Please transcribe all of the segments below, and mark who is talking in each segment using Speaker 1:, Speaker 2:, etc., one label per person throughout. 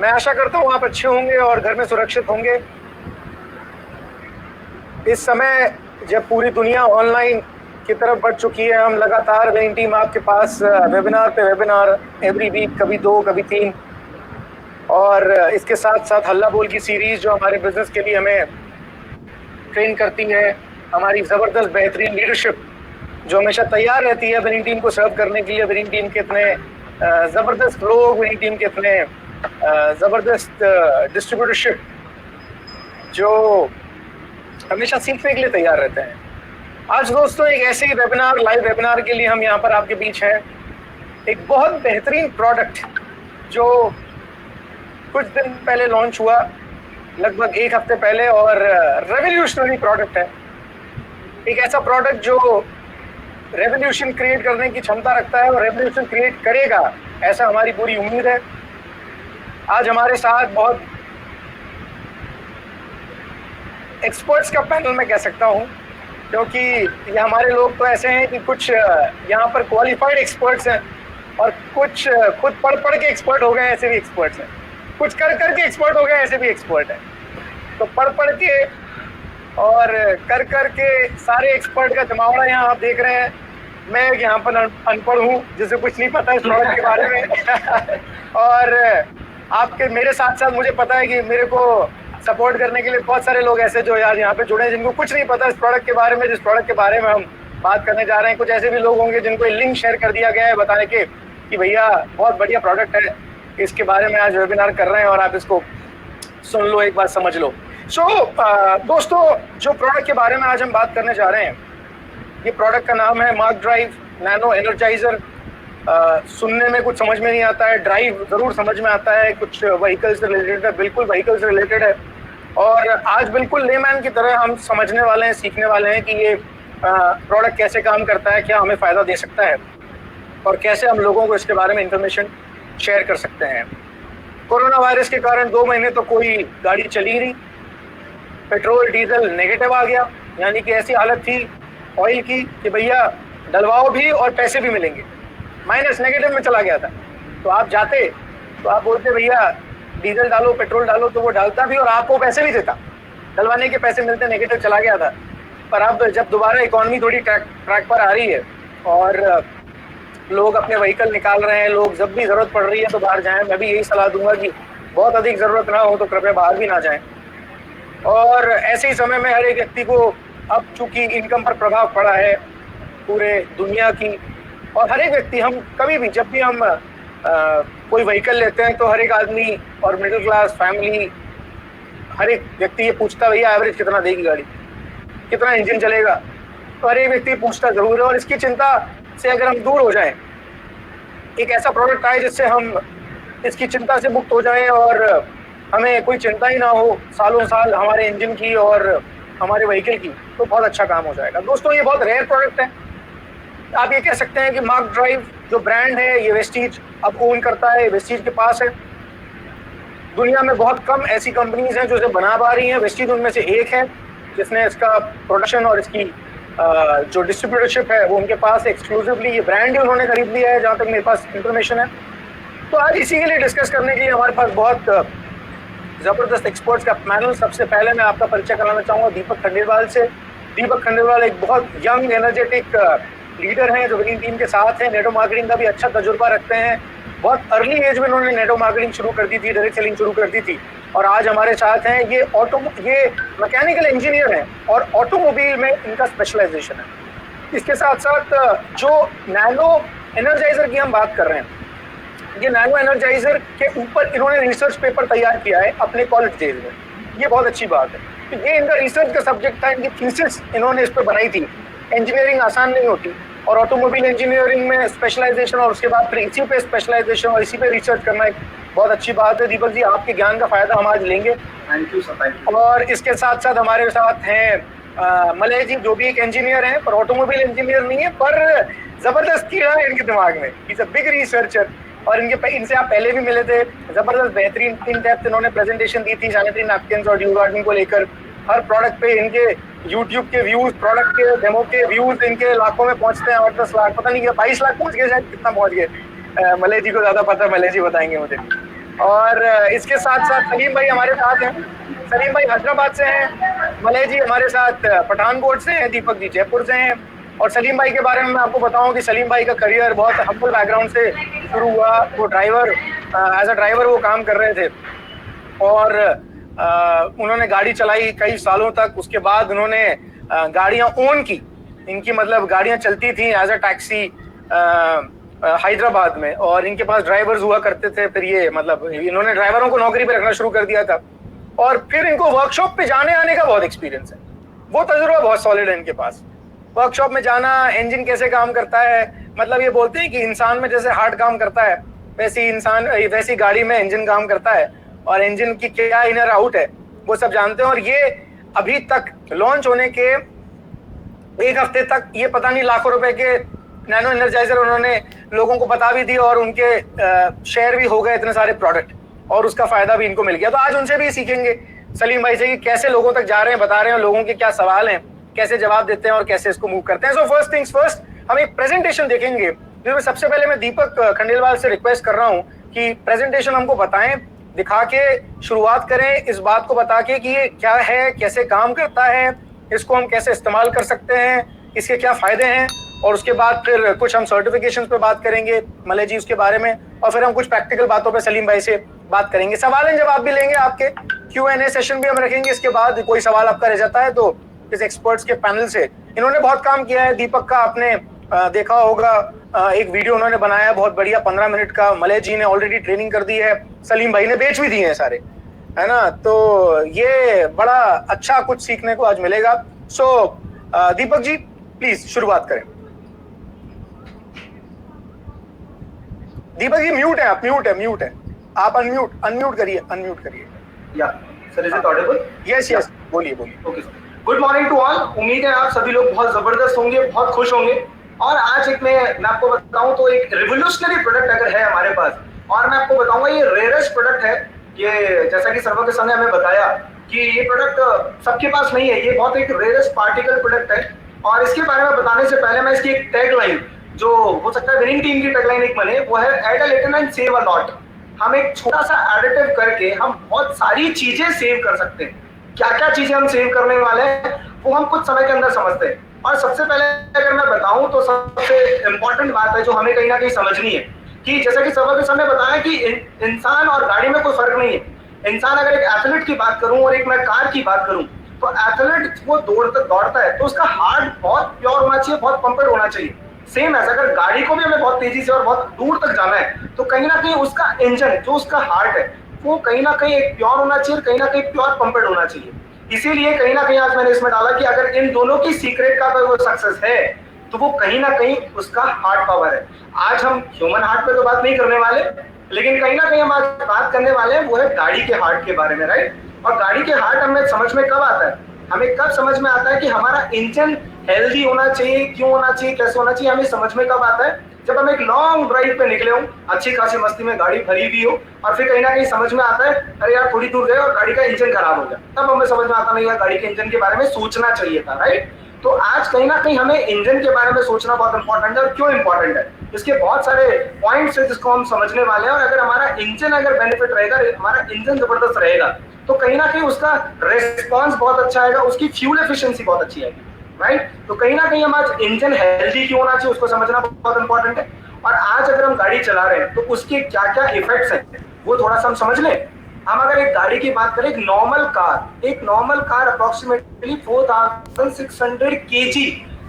Speaker 1: मैं आशा करता हूँ आप अच्छे होंगे और घर में सुरक्षित होंगे। इस समय जब पूरी दुनिया ऑनलाइन की तरफ बढ़ चुकी है, हम लगातार विनिंग टीम आपके पास वेबिनार पे वेबिनार एवरी वीक, कभी 2 कभी 3, और इसके साथ साथ हल्ला बोल की सीरीज जो हमारे बिजनेस के लिए हमें ट्रेन करती है, हमारी ज़बरदस्त बेहतरीन लीडरशिप जो हमेशा तैयार रहती है विनिंग टीम को सर्व करने के लिए। विनिंग टीम के इतने ज़बरदस्त लोग, विनिंग टीम के इतने ज़बरदस्त डिस्ट्रीब्यूटरशिप जो हमेशा सीखने के लिए तैयार रहते हैं। आज दोस्तों एक ऐसे ही वेबिनार, लाइव वेबिनार के लिए हम यहाँ पर आपके बीच हैं। एक बहुत बेहतरीन प्रोडक्ट जो कुछ दिन पहले लॉन्च हुआ, लगभग 1 हफ्ते पहले, और रेवोल्यूशनरी प्रोडक्ट है। एक ऐसा प्रोडक्ट जो रेवोल्यूशन क्रिएट करने की क्षमता रखता है और रेवोल्यूशन क्रिएट करेगा, ऐसा हमारी पूरी उम्मीद है। आज हमारे साथ बहुत एक्सपर्ट्स का पैनल मैं कह सकता हूं, क्योंकि ये हमारे लोग तो ऐसे हैं कि कुछ यहाँ पर क्वालिफाइड एक्सपर्ट्स हैं और कुछ खुद पढ़ के एक्सपर्ट हो गए, ऐसे भी एक्सपर्ट्स हैं। कुछ कर के एक्सपर्ट हो गए, ऐसे भी एक्सपर्ट हैं। तो पढ़ के और कर के सारे एक्सपर्ट का जमावड़ा यहाँ आप देख रहे हैं। मैं यहाँ पर अनपढ़ हूँ, जिसे कुछ नहीं पता इस प्रोडक्ट के बारे में और आपके मेरे साथ साथ मुझे पता है कि मेरे को सपोर्ट करने के लिए बहुत सारे लोग ऐसे जो यार यहाँ पे जुड़े हैं, जिनको कुछ नहीं पता इस प्रोडक्ट के बारे में, जिस प्रोडक्ट के बारे में हम बात करने जा रहे हैं। कुछ ऐसे भी लोग होंगे जिनको लिंक शेयर कर दिया गया है बताने के कि भैया बहुत बढ़िया प्रोडक्ट है, इसके बारे में आज वेबिनार कर रहे हैं और आप इसको सुन लो, एक बार समझ लो। दोस्तों, जो प्रोडक्ट के बारे में आज हम बात करने जा रहे हैं, ये प्रोडक्ट का नाम है मार्क ड्राइव नैनो एनर्जाइजर। सुनने में कुछ समझ में नहीं आता है, ड्राइव जरूर समझ में आता है, कुछ व्हीकल से रिलेटेड है, बिल्कुल व्हीकल से रिलेटेड है। और आज बिल्कुल लेमैन की तरह हम समझने वाले हैं, सीखने वाले हैं कि ये प्रोडक्ट कैसे काम करता है, क्या हमें फ़ायदा दे सकता है और कैसे हम लोगों को इसके बारे में इंफॉर्मेशन शेयर कर सकते हैं। कोरोना वायरस के कारण 2 महीने तो कोई गाड़ी चली ही नहीं, पेट्रोल डीजल नेगेटिव आ गया, यानी कि ऐसी हालत थी ऑयल की कि भैया डलवाओ भी और पैसे भी मिलेंगे, माइनस नेगेटिव में चला गया था। तो आप जाते तो आप बोलते भैया डीजल डालो, पेट्रोल डालो, तो वो डालता भी और आपको पैसे भी देता, डलवाने के पैसे मिलते, नेगेटिव चला गया था। पर अब जब दोबारा इकॉनमी थोड़ी ट्रैक पर आ रही है और लोग अपने व्हीकल निकाल रहे हैं, लोग जब भी ज़रूरत पड़ रही है तो बाहर जाएं। मैं भी यही सलाह दूंगा कि बहुत अधिक ज़रूरत ना हो तो कृपया बाहर भी ना जाएं। और ऐसे ही समय में हर एक व्यक्ति को अब चूँकि इनकम पर प्रभाव पड़ा है पूरे दुनिया की, और हर एक व्यक्ति, हम कभी भी जब भी हम कोई व्हीकल लेते हैं तो हर एक आदमी और मिडिल क्लास फैमिली, हर एक व्यक्ति ये पूछता भैया एवरेज कितना देगी गाड़ी, कितना इंजन चलेगा, तो हर एक व्यक्ति पूछता ज़रूर है। और इसकी चिंता से अगर हम दूर हो जाएं, एक ऐसा प्रोडक्ट आए जिससे हम इसकी चिंता से मुक्त हो जाएं और हमें कोई चिंता ही ना हो सालों साल हमारे इंजन की और हमारे व्हीकल की, तो बहुत अच्छा काम हो जाएगा। दोस्तों, ये बहुत रेयर प्रोडक्ट है। आप ये कह सकते हैं कि मार्क ड्राइव जो ब्रांड है ये वेस्टीज अब ओन करता है, वेस्टीज के पास है। दुनिया में बहुत कम ऐसी कंपनीज हैं जो इसे बना पा रही हैं, वेस्टीज उनमें से एक है जिसने इसका प्रोडक्शन और इसकी जो डिस्ट्रीब्यूटरशिप है वो उनके पास एक्सक्लूसिवली ये ब्रांड ही उन्होंने खरीद लिया है, जहाँ तक मेरे पास इंफॉर्मेशन है। तो आज इसी के लिए डिस्कस करने के लिए हमारे पास बहुत ज़बरदस्त एक्सपर्ट्स का पैनल। सबसे पहले मैं आपका परिचय कराना चाहूँगा दीपक खंडेलवाल से। दीपक खंडेलवाल एक बहुत यंग एनर्जेटिक लीडर हैं जो विनिंग टीम के साथ हैं, नेटो मार्केटिंग का भी अच्छा तजुर्बा रखते हैं। बहुत अर्ली एज में उन्होंने नेटो मार्केटिंग शुरू कर दी थी, डायरेक्ट सेलिंग शुरू कर दी थी, और आज हमारे साथ हैं। ये मैकेनिकल इंजीनियर हैं और ऑटोमोबाइल में इनका स्पेशलाइजेशन है। इसके साथ साथ जो नैनो एनर्जाइजर की हम बात कर रहे हैं, ये नैनो एनर्जाइजर के ऊपर इन्होंने रिसर्च पेपर तैयार किया है अपने कॉलेज डेज में। ये बहुत अच्छी बात है। तो ये इनका रिसर्च का सब्जेक्ट था, इनकी थीसिस इन्होंने इस पर बनाई थी। इंजीनियरिंग आसान नहीं होती, और ऑटोमोबाइल इंजीनियरिंग में स्पेशलाइजेशन और उसके बाद फिर इसी पे स्पेशलाइजेशन और इसी पे रिसर्च करना एक बहुत अच्छी बात है। दीपक जी, आपके ज्ञान का फायदा हम आज लेंगे।
Speaker 2: Thank you sir.
Speaker 1: और इसके साथ साथ हमारे साथ हैं मलय जी, जो भी एक इंजीनियर हैं पर ऑटोमोबाइल इंजीनियर नहीं है, पर जबरदस्त कीड़ा है इनके दिमाग में। इज अ बिग रिसर्चर, और इनसे आप पहले भी मिले थे। जबरदस्त बेहतरीन इन डेप्थ इन्होंने प्रेजेंटेशन दी थी सैनिटरी नैपकिन्स और ड्यू गार्डनिंग को लेकर। हर प्रोडक्ट पे इनके यूट्यूब के व्यूज, प्रोडक्ट के डेमो के व्यूज इनके लाखों में पहुंचते हैं, 8-10 लाख, पता नहीं 22 लाख पहुंच गए शायद, कितना पहुंच गए। मलय जी को ज्यादा पता है, मलय जी बताएंगे मुझे। और इसके साथ साथ सलीम भाई हमारे साथ हैं। सलीम भाई हैदराबाद से हैं, मलय जी हमारे साथ पठानकोट से हैं, दीपक जी जयपुर से हैं। और सलीम भाई के बारे में मैं आपको बताऊं कि सलीम भाई का करियर बहुत हम्बल बैकग्राउंड से शुरू हुआ। वो ड्राइवर, एज अ ड्राइवर वो काम कर रहे थे और उन्होंने गाड़ी चलाई कई सालों तक। उसके बाद उन्होंने गाड़ियां ओन की, इनकी मतलब गाड़ियां चलती थी एज अ टैक्सी हैदराबाद में, और इनके पास ड्राइवर्स हुआ करते थे। फिर ये मतलब इन्होंने ड्राइवरों को नौकरी पे रखना शुरू कर दिया था, और फिर इनको वर्कशॉप पे जाने आने का बहुत एक्सपीरियंस है, वो तजुर्बा बहुत सॉलिड है इनके पास। वर्कशॉप में जाना, इंजन कैसे काम करता है, मतलब ये बोलते हैं कि इंसान में जैसे हार्ट काम करता है वैसी गाड़ी में इंजन काम करता है, और इंजन की क्या इनर आउट है वो सब जानते हैं। और ये अभी तक लॉन्च होने के एक हफ्ते तक ये पता नहीं लाखों रुपए के नैनो एनर्जाइजर उन्होंने लोगों को बता भी दिया, और उनके शेयर भी हो गए इतने सारे प्रोडक्ट, और उसका फायदा भी इनको मिल गया। तो आज उनसे भी सीखेंगे सलीम भाई से कि कैसे लोगों तक जा रहे हैं, बता रहे हैं लोगों के क्या सवाल हैं, कैसे जवाब देते हैं और कैसे इसको मूव करते हैं। सो फर्स्ट थिंग्स फर्स्ट, हम एक प्रेजेंटेशन देखेंगे जिसमें सबसे पहले मैं दीपक खंडेलवाल से रिक्वेस्ट कर रहा हूं कि प्रेजेंटेशन हमको बताएं, दिखा के शुरुआत करें, इस बात को बता के कि ये क्या है, कैसे काम करता है, इसको हम कैसे इस्तेमाल कर सकते हैं, इसके क्या फायदे हैं। और उसके बाद फिर कुछ हम सर्टिफिकेशन पे बात करेंगे मलय जी उसके बारे में, और फिर हम कुछ प्रैक्टिकल बातों पे सलीम भाई से बात करेंगे। सवाल जवाब भी लेंगे, आपके Q&A सेशन भी हम रखेंगे। इसके बाद कोई सवाल आपका रह जाता है तो इस एक्सपर्ट्स के पैनल से, इन्होंने बहुत काम किया है। दीपक का आपने देखा होगा, एक वीडियो उन्होंने बनाया बहुत बढ़िया 15 मिनट का। मलय जी ने ऑलरेडी ट्रेनिंग कर दी है, सलीम भाई ने बेच भी दिए हैं सारे, है ना। तो ये बड़ा अच्छा कुछ सीखने को आज मिलेगा। सो दीपक जी प्लीज शुरुआत करें। दीपक जी म्यूट है, आप म्यूट है, आप अनम्यूट करिए।
Speaker 2: या sir, is it audible?
Speaker 1: Yes बोलिए।
Speaker 2: Okay sir, good morning to all. उम्मीद है आप सभी लोग बहुत जबरदस्त होंगे, बहुत खुश होंगे। और आज मैं आपको बताऊं तो एक रिवोल्यूशनरी प्रोडक्ट अगर है हमारे पास, और मैं आपको बताऊंगा ये रेयरेस्ट प्रोडक्ट है। ये जैसा कि सर्वा के सामने हमें बताया कि ये प्रोडक्ट सबके पास नहीं है, ये बहुत एक रेयरेस्ट पार्टिकल प्रोडक्ट है। और इसके बारे में बताने से पहले मैं इसकी एक टैगलाइन, जो हो सकता है विनिंग टीम की टैगलाइन एक बने, वो है add a little and save a lot. हम एक छोटा सा एडिटिव करके हम बहुत सारी चीजें सेव कर सकते हैं। क्या क्या चीजें हम सेव करने वाले हैं वो हम कुछ समय के अंदर समझते हैं। और सबसे पहले अगर मैं बताऊं तो सबसे इंपॉर्टेंट बात है जो हमें कहीं ना कहीं समझनी है कि जैसा कि सबा के सामने बताया कि इंसान और गाड़ी में कोई फर्क नहीं है। इंसान, अगर एक एथलीट की बात करूं और एक मैं कार की बात करूं, तो एथलीट वो दौड़ता है तो उसका हार्ट बहुत प्योर होना चाहिए, बहुत पंपेड होना चाहिए। सेम है, अगर गाड़ी को भी हमें बहुत तेजी से और बहुत दूर तक जाना है तो कहीं ना कहीं उसका इंजन, जो उसका हार्ट है, वो कहीं ना कहीं एक प्योर होना चाहिए, कहीं ना कहीं प्योर पंपेड होना चाहिए। इसीलिए कहीं ना कहीं आज मैंने इसमें डाला कि अगर इन दोनों की सीक्रेट का अगर वो सक्सेस है तो वो कहीं ना कहीं उसका हार्ट पावर है। आज हम ह्यूमन हार्ट पे तो बात नहीं करने वाले, लेकिन कहीं ना कहीं हम आज बात करने वाले हैं वो है गाड़ी के हार्ट के बारे में, राइट। और गाड़ी के हार्ट हमें समझ में कब आता है, हमें कब समझ में आता है कि हमारा इंजन हेल्दी होना चाहिए, क्यों होना चाहिए, कैसे होना चाहिए, हमें समझ में कब आता है जब हम एक लॉन्ग ड्राइव पे निकले हो, अच्छी खासी मस्ती में गाड़ी भरी भी हो, और फिर कहीं ना कहीं समझ में आता है अरे यार थोड़ी दूर गए और गाड़ी का इंजन खराब हो गया, तब हमें समझ में आता नहीं यार गाड़ी के इंजन के बारे में सोचना चाहिए था, राइट। तो आज कहीं ना कहीं हमें इंजन के बारे में सोचना बहुत इंपॉर्टेंट है। और क्यों इंपॉर्टेंट है, इसके बहुत सारे पॉइंट्स है जिसको हम समझने वाले हैं। और अगर हमारा इंजन अगर बेनिफिट रहेगा, हमारा इंजन जबरदस्त रहेगा, तो कहीं ना कहीं उसका रेस्पॉन्स बहुत अच्छा आएगा, उसकी फ्यूल एफिशिएंसी बहुत अच्छी आएगी, राइट। तो कहीं ना कहीं हम आज इंजन हेल्दी क्यों होना चाहिए उसको समझना बहुत इंपॉर्टेंट है। और आज अगर हम गाड़ी चला रहे हैं तो उसके क्या क्या इफेक्ट्स हैं वो थोड़ा सा हम समझ लें। हम अगर एक गाड़ी की बात करें, एक नॉर्मल कार अप्रोक्सीमेटली 4600 kg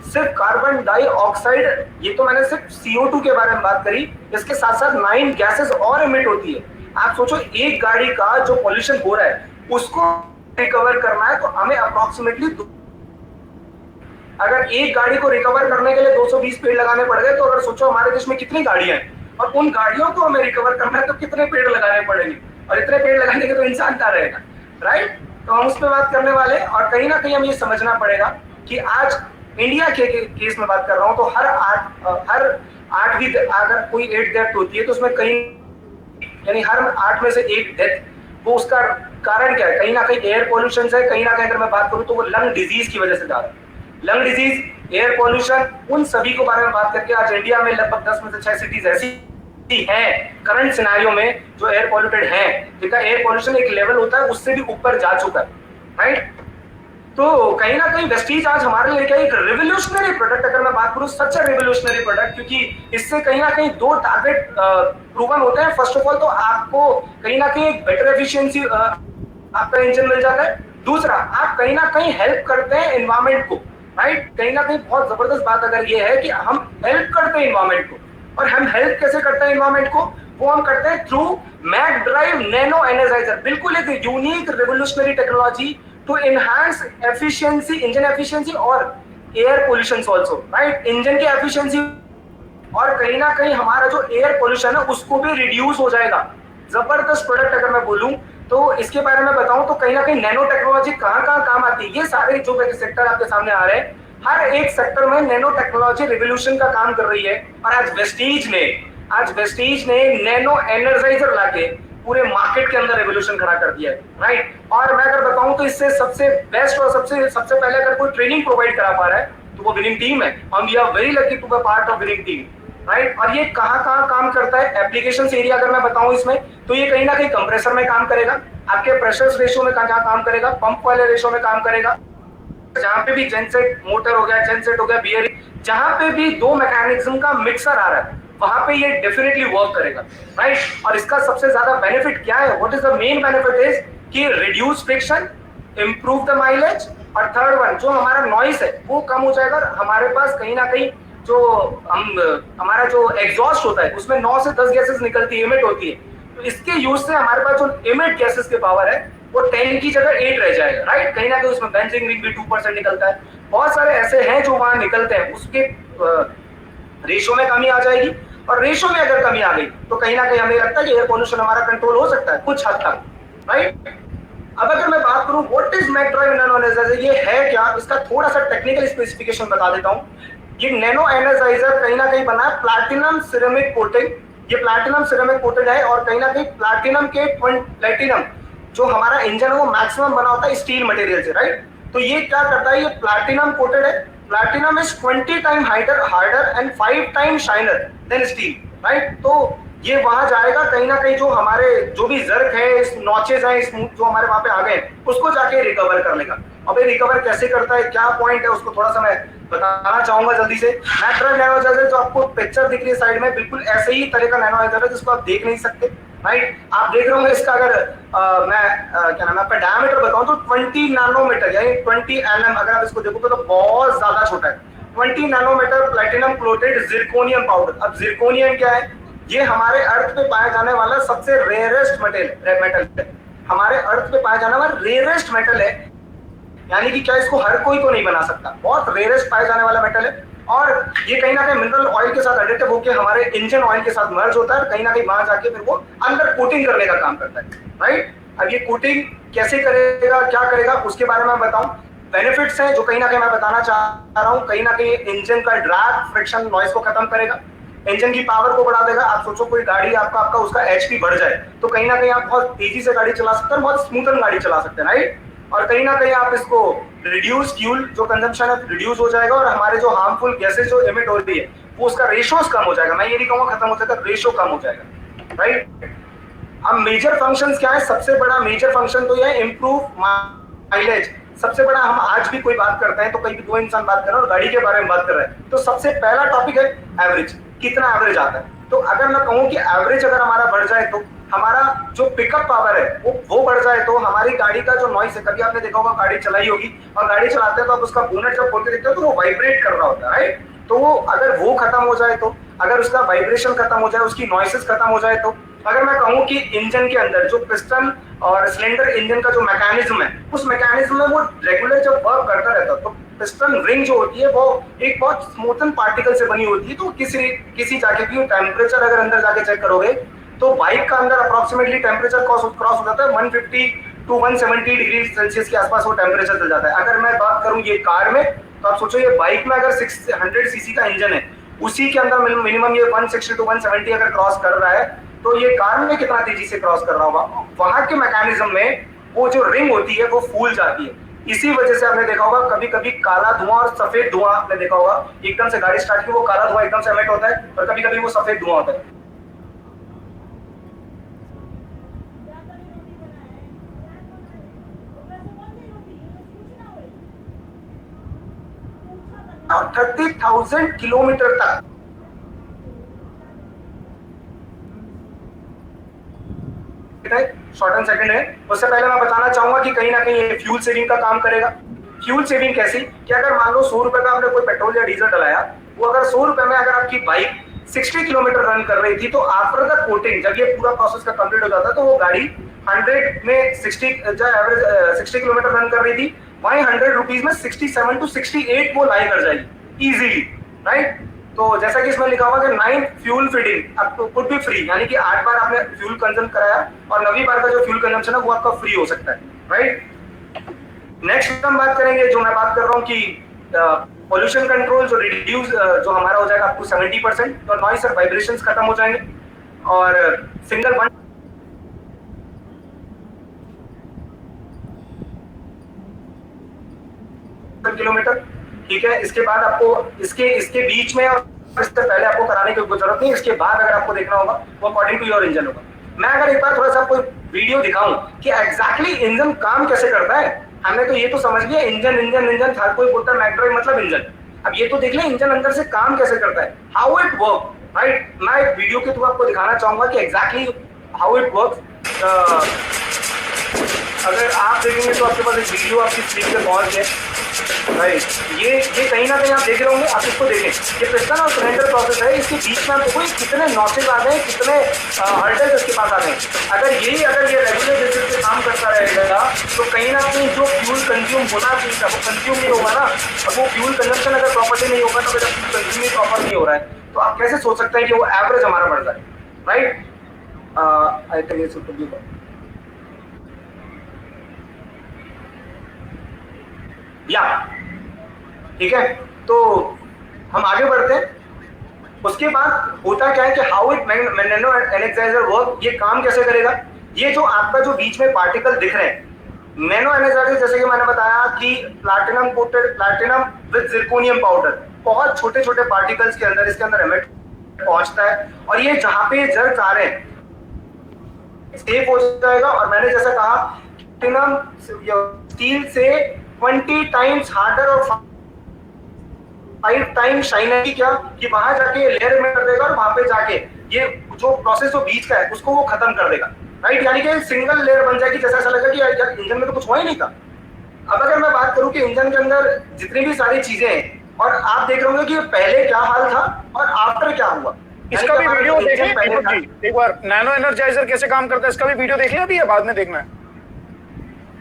Speaker 2: सिर्फ कार्बन डाइऑक्साइड, ये तो मैंने सिर्फ CO2 के बारे में बात करी, इसके साथ साथ 9 गैसेस और इमिट होती है। आप सोचो एक गाड़ी का जो पॉल्यूशन हो रहा है उसको रिकवर करना है तो हमें अप्रोक्सीमेटली, अगर एक गाड़ी को रिकवर करने के लिए 220 पेड़ लगाने पड़ गए, तो अगर सोचो हमारे देश में कितनी गाड़ियां हैं और उन गाड़ियों को हमें रिकवर करना है तो कितने पेड़ लगाने पड़ेंगे, और इतने पेड़ लगाने के तो इंसान कहाँ रहेगा, राइट। तो हम उस पर बात करने वाले हैं। और कहीं ना कहीं हमें ये समझना पड़ेगा कि आज इंडिया के केस में बात कर रहा हूँ तो हर 8वीं अगर कोई 8 डेथ होती है तो उसमें कहीं, यानी हर 8 में से 1 डेथ, वो उसका कारण क्या है, कहीं ना कहीं एयर पॉल्यूशन है, कहीं ना कहीं अगर मैं बात करूँ तो वो लंग डिजीज की वजह से जा रहा है। लंग डिजीज, एयर पॉल्यूशन, उन सभी को बारे में बात करके आज इंडिया में लगभग 10 में से 6 सिटीज ऐसी है करंट सिनेरियो में, जो एयर पॉल्यूटेड है, जिनका एयर पॉल्यूशन एक लेवल होता है उससे भी ऊपर जा चुका है, राइट। तो कहीं ना कहीं वेस्टीज आज हमारे लिए क्या एक रिवोल्यूशनरी प्रोडक्ट, अगर मैं बात करूं सच ए रिवोल्यूशनरी प्रोडक्ट, क्योंकि इससे कहीं ना कहीं दो टारगेट प्रूवन होते हैं। फर्स्ट ऑफ ऑल तो आपको कहीं ना कहीं एक बेटर एफिशिएंसी आपका इंजन मिल जाता है। दूसरा, आप कहीं ना कहीं हेल्प करते हैं एनवायरमेंट को, राइट। कहीं ना कहीं बहुत जबरदस्त बात अगर ये है कि हम हेल्प करते हैं एनवायरमेंट को, और हम हेल्प कैसे करते हैं एनवायरमेंट को, वो हम करते हैं through mac drive nano energizer, बिल्कुल एक unique revolutionary technology to enhance efficiency, engine efficiency और air pollution also, right. Engine की एफिशिएंसी और कहीं ना कहीं हमारा जो एयर पोल्यूशन है उसको भी रिड्यूस हो जाएगा। जबरदस्त प्रोडक्ट अगर मैं बोलूं तो इसके बारे में बताऊं तो कहीं ना कहीं नैनो टेक्नोलॉजी कहां कहां काम आती है। ये सारे जो सेक्टर आपके सामने आ रहे हैं, हर एक सेक्टर में नैनो टेक्नोलॉजी रिवोल्यूशन का काम कर रही है। और आज वेस्टीज ने नैनो एनर्जाइजर लाके पूरे मार्केट के अंदर रेवोल्यूशन खड़ा कर दिया है, राइट। और मैं अगर बताऊं तो इससे सबसे बेस्ट और सबसे पहले अगर कोई ट्रेनिंग प्रोवाइड करा पा रहा है तो वो विनिंग टीम है। We are very lucky to be part of winning team, right. और ये कहां कहां काम करता है, एप्लीकेशन एरिया अगर मैं बताऊं इसमें, तो ये कहीं ना कहीं कंप्रेसर में काम करेगा, आपके प्रेशर रेशियो में कहां काम करेगा, पंप वाले रेशियो में काम करेगा, जहां पे भी जेनसेट मोटर हो गया, जेनसेट हो गया, बियरिंग, जहां पे भी दो मैकेनिज्म का मिक्सर आ रहा है वहां पे ये डेफिनेटली वर्क करेगा, राइट। और इसका सबसे ज्यादा बेनिफिट क्या है, what is the main benefit is कि reduce friction, improve the mileage, और थर्ड वन जो हमारा नॉइस है वो कम हो जाएगा। हमारे पास कहीं ना कहीं जो हमारा जो एग्जॉस्ट होता है उसमें 9 से 10 गैसेस निकलती है, इमिट होती है। तो इसके यूज से हमारे पास जो इमिट गैसेस के पावर है वो 10 की जगह 8 रह जाएगा, राइट। कहीं ना कहीं उसमें बेंजीन रिंग भी 2% निकलता है। बहुत सारे ऐसे हैं जो वहां निकलते हैं, उसके रेशो में कमी आ जाएगी। और रेशो में अगर कमी आ गई तो कहीं ना कहीं हमें लगता है कि एयर पोल्यूशन हमारा कंट्रोल हो सकता है कुछ हद तक, राइट। अब अगर मैं बात करूं what is Mac drive nano Energizer, ये है क्या, इसका थोड़ा सा टेक्निकल स्पेसिफिकेशन बता देता हूं। ये नैनो एनर्जाइजर कहीं ना कहीं बना है प्लैटिनम सिरेमिक कोटेड, ये प्लैटिनम सिरेमिक कोटेड है। और कहीं ना कहीं प्लैटिनम जो हमारा इंजन है वो मैक्सिमम बना होता है स्टील मटेरियल से, राइट। तो ये क्या करता है, ये प्लैटिनम कोटेड है। Platinum is 20 time harder and 5 time shiner than steel, right. तो ये वहां जाएगा, कहीं ना कहीं जो हमारे जो भी जर्क है, नॉचेस है, जो हमारे वहां पे आ गए उसको जाके रिकवर कर लेगा। अब ये रिकवर कैसे करता है, क्या पॉइंट है, उसको थोड़ा सा मैं बताना चाहूंगा जल्दी से। मैक ड्राइव नैनो एनर्जाइजर जो आपको पिक्चर दिख रही है साइड में, बिल्कुल ऐसे ही तरह का नैनो एनर्जाइजर है जिसको आप देख नहीं सकते, राइट। आप देख रहे होंगे इसका अगर क्या नाम है आपका डायमीटर बताऊं तो 20 नैनोमीटर यानी 20 nm, अगर आप इसको देखोगे तो बहुत ज्यादा छोटा है। 20 nanometre platinum coated zirconium powder. अब जिरकोनियम क्या है, ये हमारे अर्थ पे पाया जाने वाला सबसे रेयरेस्ट मेटल है, हमारे अर्थ पे पाया जाने वाला रेयरेस्ट मेटल है। यानी कि क्या इसको हर कोई तो नहीं बना सकता, बहुत रेयरेस्ट पाया जाने वाला मेटल है। और ये कहीं ना कहीं मिनरल ऑयल के साथ एडिटिव होकर हमारे इंजन ऑयल के साथ मर्ज होता है, कहीं ना कहीं वहां जाके फिर वो अंदर कोटिंग करने का काम करता है, राइट। अब ये कोटिंग कैसे करेगा, क्या करेगा, उसके बारे में बताऊं। बेनिफिट्स हैं जो कहीं ना कहीं मैं बताना चाह रहा हूं। कहीं ना कहीं इंजन का ड्रैग, फ्रिक्शन, नॉइस को खत्म करेगा, इंजन की पावर को बढ़ा देगा। आप सोचो कोई गाड़ी आपका उसका एचपी बढ़ जाए तो कहीं ना कहीं आप बहुत तेजी से गाड़ी चला सकते हैं, बहुत स्मूथन गाड़ी चला सकते हैं, राइट। और कहीं ना कहीं आप इसको रिड्यूस फ्यूल जो कंजम्पशन है रिड्यूस हो जाएगा, और हमारे जो हार्मफुल गैसेस जो एमिट हो रही है वो उसका रेशोस कम हो जाएगा। मैं ये नहीं कहूंगा खत्म हो जाएगा, रेशो कम हो जाएगा, राइट। अब मेजर फंक्शंस क्या है, सबसे बड़ा मेजर फंक्शन तो ये इंप्रूव माइलेज। सबसे बड़ा, हम आज भी कोई बात करते हैं तो कहीं भी दो इंसान बात कर रहे हैं और गाड़ी के बारे में बात कर रहे हैं, तो सबसे पहला टॉपिक है एवरेज, कितना एवरेज आता है। तो अगर मैं कहूं कि एवरेज अगर हमारा बढ़ जाए तो हमारा जो पिकअप पावर है वो बढ़ जाए, तो हमारी गाड़ी का जो नॉइस है, कभी आपने देखा होगा गाड़ी चलाई होगी और गाड़ी चलाते हैं तो आप उसका बोनट जब खोल के देखते हो तो वो वाइब्रेट कर रहा होता है, राइट। तो वो अगर वो खत्म हो जाए, तो अगर उसका वाइब्रेशन खत्म हो जाए, उसकी नॉइसेस खत्म हो जाए, तो अगर मैं कहूं कि इंजन के अंदर जो पिस्टन और सिलेंडर इंजन का जो मैकेनिज्म है, उस मैकेनिज्म में वो रेगुलर जब वर्क करता रहता है तो पिस्टन रिंग जो होती है वो एक बहुत स्मूथन पार्टिकल से बनी होती है। तो किसी जाके भी टेम्परेचर अगर अंदर जाके चेक करोगे तो बाइक का अंदर अप्रोक्सीमेटली टेम्परेचर क्रॉस हो जाता है 150 टू 170 डिग्री सेल्सियस के आसपास वो टेम्परेचर चल जाता है। अगर मैं बात करूं ये कार में, तो आप सोचो ये बाइक में अगर 600 सीसी का इंजन है, उसी के अंदर मिनिमम ये 160 टू 170 अगर क्रॉस कर रहा है, तो ये कार में कितना तेजी से क्रॉस कर रहा होगा। वहां के मैकेनिज्म में वो जो रिंग होती है वो फूल जाती है। इसी वजह से आपने देखा होगा कभी कभी काला धुआं और सफेद धुआं, आपने देखा होगा एकदम से गाड़ी स्टार्ट की वो काला धुआं एकदम से एमिट होता है और कभी कभी वो सफेद धुआं होता है। और 30,000 किलोमीटर तक। शॉर्ट एंड सेकंड है। उससे पहले मैं बताना चाहूंगा कि कहीं ना कहीं ये फ्यूल सेविंग का काम करेगा। फ्यूल सेविंग कैसी कि अगर मान लो 100 रुपए का आपने कोई पेट्रोल या डीजल डलाया, वो अगर 100 रुपए में अगर आपकी बाइक 60 किलोमीटर रन कर रही थी, तो आफ्टर द कोटिंग जब ये पूरा प्रोसेस का कंप्लीट हो जाता, तो वो गाड़ी 100 में 60 जो एवरेज 60 किलोमीटर रन कर रही थी, वहीं 100 रुपीज में 67 to 68 वो लाई कर जाएगी इजीली, राइट। तो जैसा कि इसमें लिखा हुआ कि 9 फ्यूल फीडिंग आपको कुड बी फ्री, यानी कि 8 बार आपने फ्यूल कंज्यूम कराया और 9वीं बार का जो फ्यूल कंजम्पशन है वो आपका फ्री हो सकता है, राइट। नेक्स्ट हम बात करेंगे, जो मैं बात कर रहा हूँ कि पोल्यूशन कंट्रोल जो रिड्यूस जो हमारा हो जाएगा आपको 70%, तो नॉइस और वाइब्रेशंस खत्म हो जाएंगे और सिंगल वन किलोमीटर, ठीक है। इसके बाद आपको इसके बीच में और इससे पहले आपको कराने की जरूरत नहीं, इसके बाद अगर आपको देखना होगा वो अकॉर्डिंग टू योर इंजन होगा। मैं अगर एक बार थोड़ा सा आपको वीडियो दिखाऊं कि एग्जैक्टली इंजन काम कैसे करता है। हमने तो ये तो समझ लिया इंजन इंजन इंजन, हर कोई बोलता है मैकड्राइव मतलब इंजन। अब ये तो देख ले इंजन अंदर से काम कैसे करता है, हाउ इट वर्क, राइट। मैं एक वीडियो के थ्रू आपको दिखाना चाहूंगा कि एग्जैक्टली हाउ इट वर्क। अगर आप देखेंगे तो आपके पास एक वीडियो आपकी स्क्रीन पे पहुंच है, राइट। ये कहीं ना कहीं आप देख रहे होंगे, आप इसको देखें, ये पिस्टन और सिलेंडर प्रोसेस है, इसके बीच में आप देखो कितने नॉचेस आ गए, कितने हर्डल्स इसके पास आ गए। अगर ये रेगुलर बेसिस पे काम करता रहेगा तो कहीं ना कहीं जो फ्यूल कंज्यूम होना चाहिए था वो कंज्यूम नहीं होगा ना। अब वो फ्यूल कंजम्पशन अगर प्रॉपर्ली नहीं होगा तो अगर फ्यूल कंज्यूम ही प्रॉपर नहीं हो रहा है, तो आप कैसे सोच सकते हैं कि वो एवरेज हमारा बढ़ जाए, right. I think it's should be या ठीक है। तो हम आगे बढ़ते हैं। उसके बाद होता क्या है कि how it nano energiser work, ये काम कैसे करेगा। ये जो आपका जो बीच में पार्टिकल दिख रहे हैं नैनो एनर्जाइजर, जैसे कि मैंने बताया कि platinum coated, platinum with zirconium powder, बहुत छोटे छोटे पार्टिकल्स के अंदर इसके अंदर एमिट पहुंचता है और ये जहां पे जर्क आ रहे हैं सेफ हो जाएगा। और मैंने जैसा कहा प्लैटिनम स्टील से 20 टाइम्स हार्डर और 5 टाइम्स शाइनर की क्या कि वहां जाके लेयर में कर देगा और वहां पे जाके ये जो प्रोसेस जो बीच का है उसको वो खत्म कर देगा, राइट। यानी कि सिंगल लेयर बन जाएगी, जैसा ऐसा लगा कि यार इंजन में तो कुछ हुआ ही नहीं था। अब अगर मैं बात करूं कि इंजन के अंदर जितनी भी सारी चीजें हैं और आप देख रहे होंगे कि पहले क्या हाल था और आफ्टर क्या हुआ,
Speaker 1: इसका भी वीडियो देखें दीपक जी एक बार, नैनो एनर्जाइजर कैसे काम करता है इसका भी वीडियो देख लिया अभी या बाद में देखना है?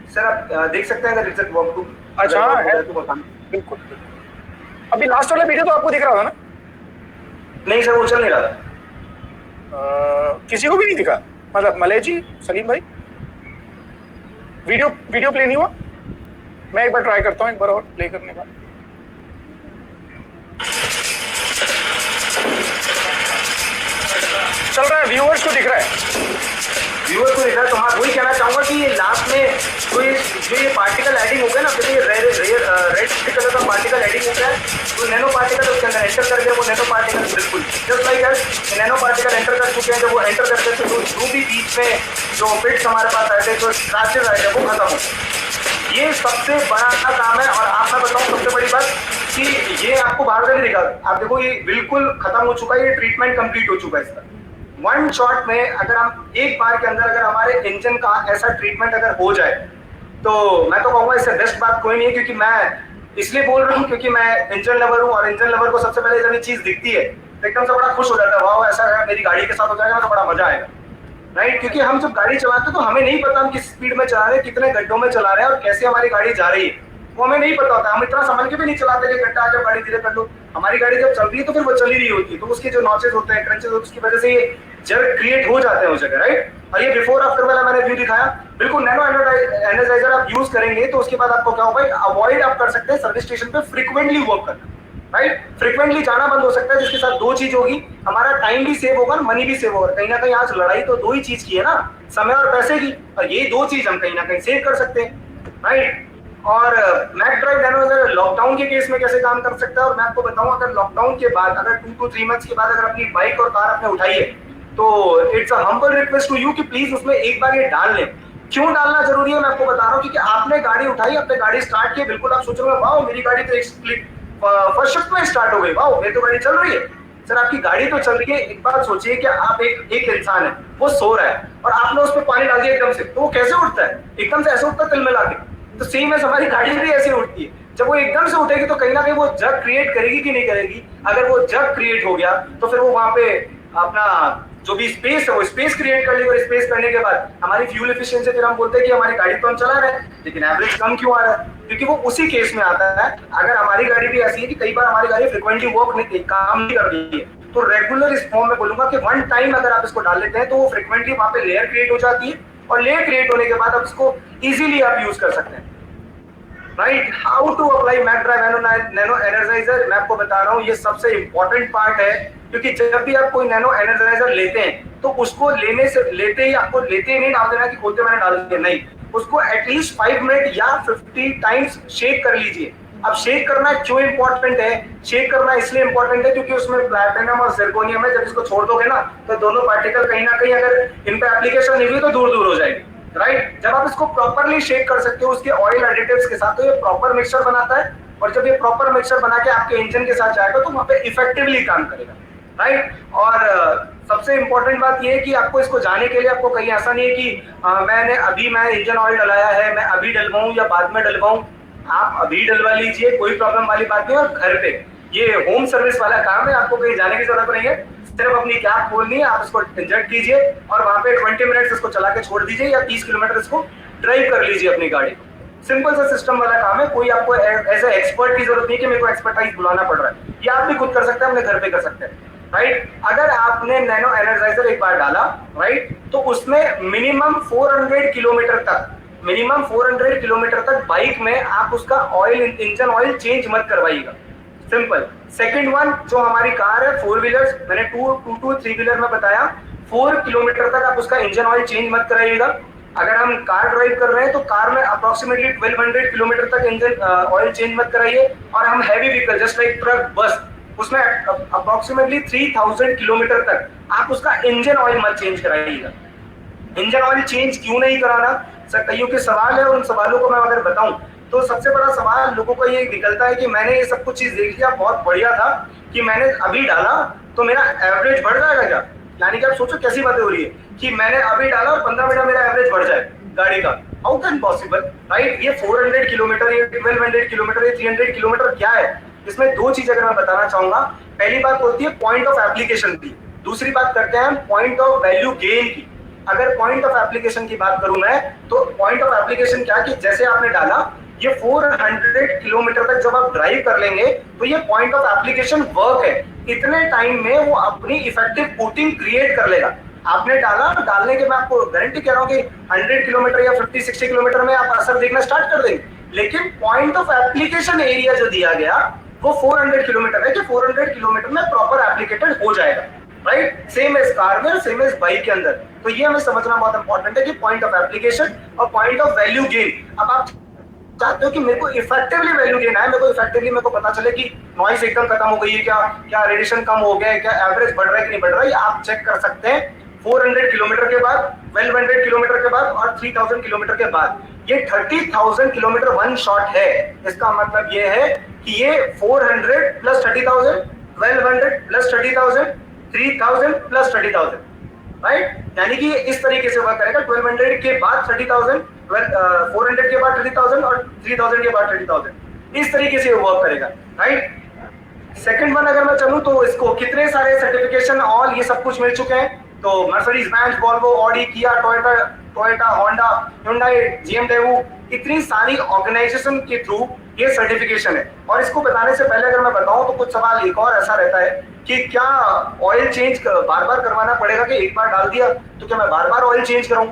Speaker 2: सर आप देख सकते हैं अगर रिजल्ट वर्क टू।
Speaker 1: अच्छा है, बिल्कुल। अभी लास्ट वाला वीडियो तो आपको दिख रहा था ना?
Speaker 2: नहीं सर वो चल नहीं रहा था।
Speaker 1: किसी को भी नहीं दिखा, मतलब मलय जी, सलीम भाई, वीडियो प्ले नहीं हुआ? मैं एक बार ट्राई करता हूँ, एक बार और प्ले करने का। चल रहा है, व्यूअर्स को दिख रहा है,
Speaker 2: व्यूअर्स को दिख रहा है। तो हाँ वही कहना चाहूंगा कि लास्ट में जो ये पार्टिकल एडिंग हो गया ना, जैसे रेड कलर का पार्टिकल एडिंग हो गया है, तो नैनो पार्टिकल उसके अंदर एंटर कर गया, वो नैनो पार्टिकल बिल्कुल just like that nano particle enter कर चुके हैं। जब वो एंटर करते हैं तो जो भी बीच में जो बिट्स हमारे पास आए थे, जो स्क्रैचेस आए थे, वो खत्म हो। ये सबसे बड़ा काम है। और आप मैं बताऊं सबसे बड़ी बात कि ये आपको बाहर से नहीं दिखा, आप देखो ये बिल्कुल खत्म हो चुका है, ये ट्रीटमेंट कंप्लीट हो चुका है इसका। वन शॉट में अगर हम एक बार के अंदर अगर हमारे इंजन का ऐसा ट्रीटमेंट अगर हो जाए, तो मैं तो कहूंगा इससे बेस्ट बात कोई नहीं है। क्योंकि मैं इसलिए बोल रहा हूँ क्योंकि मैं इंजन लवर हूँ, और इंजन लवर को सबसे पहले जब ये चीज दिखती है तो एकदम से बड़ा खुश हो जाता है, वाह ऐसा है मेरी गाड़ी के साथ हो जाएगा तो बड़ा मजा आएगा, राइट। क्योंकि हम जब गाड़ी चलाते हैं तो हमें नहीं पता हम किस स्पीड में चला रहे हैं, कितने गड्ढों में चला रहे हैं और कैसे हमारी गाड़ी जा रही है, वो हमें नहीं पता होता। हम इतना समझ के भी नहीं चलाते कि गड्ढा जब गाड़ी धीरे कर लो, हमारी गाड़ी जब चल रही है तो फिर वो चल ही रही होती है, तो उसके जो नॉचेस होते हैं, क्रंचेस होते हैं, उसकी वजह से ये जर्क क्रिएट हो जाते हैं उस जगह, राइट। और ये बिफोर आफ्टर वाला मैंने व्यू दिखाया, बिल्कुल नैनो एनर्जाइजर आप यूज करेंगे तो उसके बाद आपको क्या होगा, अवॉइड आप कर सकते हैं सर्विस स्टेशन पे फ्रीक्वेंटली वर्क करना, राइट। फ्रीक्वेंटली जाना बंद हो सकता है, जिसके साथ दो चीज होगी, हमारा टाइम भी सेव होगा, मनी भी सेव होगा। कहीं ना कहीं आज लड़ाई तो दो ही चीज की है ना, समय और पैसे की, और ये दो चीज हम कहीं ना कहीं सेव कर सकते हैं, राइट। और मैकड्राइव एनर्जाइजर लॉकडाउन के केस में कैसे काम कर सकता है, और मैं आपको बताऊं अगर लॉकडाउन के बाद अगर 2 to 3 मंथ्स के बाद अगर अपनी बाइक और कार आपने उठाई है तो it's a humble request to you कि प्लीज उसमें एक बार ये डाल लें। क्यों डालना जरूरी है मैं आपको बता रहा हूँ, क्योंकि आपने गाड़ी उठाई, अपने गाड़ी स्टार्ट की, बिल्कुल आप सोच रहे हो वाह मेरी गाड़ी तो एक फर्स्ट शिफ्ट में स्टार्ट हो गई, वाह मेरी तो गाड़ी चल रही है। सर आपकी गाड़ी तो चल रही है, एक बात सोचिए कि आप एक इंसान है, वो सो रहा है और आपने उस पर पानी डाल दिया एकदम से, तो वो कैसे उठता है? एकदम से ऐसे उठता है तिल मिला के। तो सेम है, हमारी गाड़ी भी ऐसे उठती है। जब वो एकदम से उठेगी तो कहीं ना कहीं वो जग क्रिएट करेगी कि नहीं करेगी? अगर वो जग क्रिएट हो गया तो फिर वो वहां पे अपना जो भी स्पेस है वो स्पेस क्रिएट कर लेगी, और स्पेस करने के बाद हमारी फ्यूल एफिशिएंसी, फिर हम बोलते हैं कि हमारी गाड़ी तो हम चला रहे हैं लेकिन एवरेज कम क्यों आ रहा है? क्योंकि वो उसी केस में आता है। अगर हमारी गाड़ी भी ऐसी है कि कई बार हमारी गाड़ी फ्रिक्वेंटली काम नहीं कर रही है, तो रेगुलर इस फॉर्म में बोलूंगा कि वन टाइम अगर आप इसको डाल लेते हैं तो वो फ्रिक्वेंटली वहां पे लेयर क्रिएट हो जाती है, और लेयर क्रिएट होने के बाद आप इसको इजीली आप यूज कर सकते हैं। Right, how to apply Mac drive nano Energizer, मैं आपको बता रहा हूँ ये सबसे इंपॉर्टेंट पार्ट है। क्योंकि जब भी आप कोई नैनो एनर्जाइजर लेते हैं तो उसको लेते ही नहीं डाल देना कि खोलते मैंने डाल दिया, नहीं, उसको एटलीस्ट 5 मिनट या 50 टाइम्स शेक कर लीजिए। अब शेक करना क्यों इंपॉर्टेंट है? शेक करना इसलिए इंपॉर्टेंट है क्योंकि उसमें प्लैटिनम और जिरकोनियम है। जब इसको छोड़ दोगे ना तो दोनों पार्टिकल कहीं ना कहीं अगर इन पे एप्लीकेशन नहीं हुई तो दूर दूर हो जाएगी। राइट, जब आप इसको प्रॉपरली शेक कर सकते हो उसके ऑयल एडिटिव्स के साथ, तो ये प्रॉपर मिक्सचर बनाता है, और जब ये प्रॉपर मिक्सचर बना के आपके इंजन के साथ जाएगा तो वहां पे इफेक्टिवली काम करेगा। राइट, और सबसे इंपॉर्टेंट बात ये है कि आपको इसको जाने के लिए आपको कहीं ऐसा नहीं है कि मैं इंजन ऑयल डलाया है, मैं अभी डलवाऊं या बाद में डलवाऊं। आप अभी डलवा लीजिए, कोई प्रॉब्लम वाली बात नहीं है। और घर पे ये होम सर्विस वाला काम है, आपको कहीं जाने की जरूरत नहीं है, सिर्फ अपनी कैप खोलनी है, आप इसको इंजेक्ट कीजिए और वहां पे 20 मिनट्स इसको चला के छोड़ दीजिए, या 30 किलोमीटर इसको ड्राइव कर लीजिए अपनी गाड़ी को। सिंपल सा सिस्टम वाला काम है, कोई आपको एज ए एक्सपर्ट की जरूरत नहीं है कि मेरे को एक्सपर्टाइज बुलाना पड़ रहा है, ये आप भी खुद कर सकते हैं, अपने घर पे कर सकते हैं। राइट, अगर आपने नैनो एनर्जाइजर एक बार डाला, राइट, तो उसमें मिनिमम 400 किलोमीटर तक बाइक में आप उसका ऑयल, इंजन ऑयल चेंज मत करवाइएगा। सिंपल। सेकंड वन, जो हमारी कार है 4 व्हीलर्स, मैंने 2 3 व्हीलर में बताया, 4 किलोमीटर तक आप उसका इंजन ऑयल चेंज मत कराइएगा। अगर हम कार ड्राइव कर रहे हैं तो कार में अप्रोक्सीमेटली 1200 किलोमीटर तक इंजन ऑयल चेंज मत कराइए। और हम heavy vehicle just like truck, बस, उसमें अप्रोक्सीमेटली 3000 किलोमीटर तक आप उसका इंजन ऑयल मत चेंज कराइएगा। इंजन ऑयल चेंज क्यों नहीं कराना? सर कईयों के सवाल है, और उन सवालों को मैं अगर बताऊं तो सबसे बड़ा सवाल लोगों को ये निकलता है कि मैंने ये सब कुछ चीज देख लिया, बहुत बढ़िया था कि मैंने अभी डाला तो मेरा एवरेज बढ़ जाएगा क्या? यानी कि आप सोचो कैसी बातें हो रही है कि मैंने अभी डाला और 15 मिनट मेरा एवरेज बढ़ जाए गाड़ी का। How can possible? राइट, ये 400 किलोमीटर, ये 1200 किलोमीटर, ये 300 किलोमीटर क्या है? इसमें दो चीज अगर मैं बताना चाहूंगा। पहली बात होती है पॉइंट ऑफ एप्लीकेशन की, दूसरी बात करते हैं पॉइंट ऑफ वैल्यू गेन की। अगर पॉइंट ऑफ एप्लीकेशन की बात करूं मैं, तो पॉइंट ऑफ एप्लीकेशन क्या कि जैसे आपने डाला, ये 400 किलोमीटर तक जब आप ड्राइव कर लेंगे तो ये पॉइंट ऑफ एप्लीकेशन वर्क है। इतने टाइम में वो अपनी इफेक्टिव कोटिंग क्रिएट कर लेगा। आपने डाला, डालने के मैं आपको गारंटी कह रहा हूं कि 100 किलोमीटर या 50-60 किलोमीटर में आप असर देखना स्टार्ट कर देंगे। लेकिन पॉइंट ऑफ एप्लीकेशन एरिया जो दिया गया वो 400 किलोमीटर है कि 400 किलोमीटर में प्रॉपर एप्लीकेटेड हो जाएगा। राइट, सेम एज कार में, सेम एज बाइक के अंदर। तो ये हमें समझना बहुत इंपॉर्टेंट है कि पॉइंट ऑफ एप्लीकेशन और पॉइंट ऑफ वैल्यू गेन। अब आप चाहते हो कि मेरे को इफेक्टिवली वैल्यू गेन है, मेरे को पता चले कि नॉइस एकदम खत्म हो गई है, क्या रेडिएशन कम हो गया है, क्या एवरेज बढ़ रहा है कि नहीं बढ़ रहा है, आप चेक कर सकते हैं 400 किलोमीटर के बाद, 1200 किलोमीटर के बाद और 3000 किलोमीटर के बाद। ये 30,000 किलोमीटर वन शॉट है। इसका मतलब ये है कि ये 400 प्लस 30,000, 1200 प्लस 30,000, 3000 प्लस 30,000, राइट, यानी कि इस तरीके से वर्क करेगा। 1200 के बाद 30,000, 400 के बाद 30,000 और 3000 के बाद 30,000, इस तरीके से वर्क करेगा। राइट, सेकंड वन अगर मैं चलूं तो इसको कितने सारे सर्टिफिकेशन ऑल ये सब कुछ मिल चुके हैं। तो मर्सिडीज बेंज, वोल्वो, ऑडी, किया, टोयोटा, होंडा, हुंडई, BMW, इतनी सारी ऑर्गेनाइजेशन के थ्रू ये सर्टिफिकेशन है। और इसको बताने से पहले अगर मैं बताऊं तो कुछ सवाल एक और ऐसा रहता है कि क्या ऑयल चेंज बार बार करवाना पड़ेगा, कि एक बार डाल दिया तो क्या मैं बार बार ऑयल चेंज कराऊं?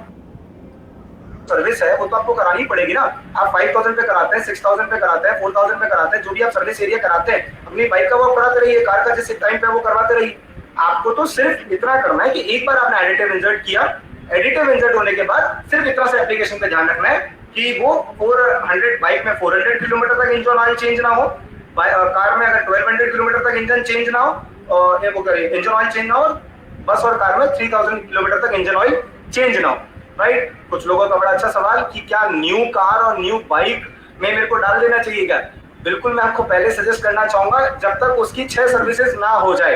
Speaker 2: सर्विस है वो तो आपको करानी पड़ेगी ना। आप 5000 पे कराते हैं, 6000 पे कराते हैं, 4000 पे कराते हैं, जो भी आप सर्विस एरिया कराते हैं, अपनी बाइक का वो कराते रहिए, कार का जिस टाइम पे वो करवाते रहिए। आपको तो सिर्फ इतना करना है कि एक बार आपने एडिटिव इंसर्ट किया, एडिटिव इंसर्ट होने के बाद सिर्फ इतना सा एप्लीकेशन पे ध्यान रखना है कि वो 400 बाइक में 400 किलोमीटर तक इंजन ऑयल चेंज ना हो, कार में अगर 1200 किलोमीटर तक इंजन चेंज ना हो, और वो करिए इंजन ऑयल चेंज ना हो, बस और कार में 3000 किलोमीटर तक इंजन ऑयल चेंज ना हो। राइट, कुछ लोगों का बड़ा अच्छा सवाल कि क्या न्यू कार और न्यू बाइक में मेरे को डाल देना चाहिए क्या? बिल्कुल मैं आपको पहले सजेस्ट करना चाहूंगा, जब तक उसकी 6 सर्विसेज ना हो जाए,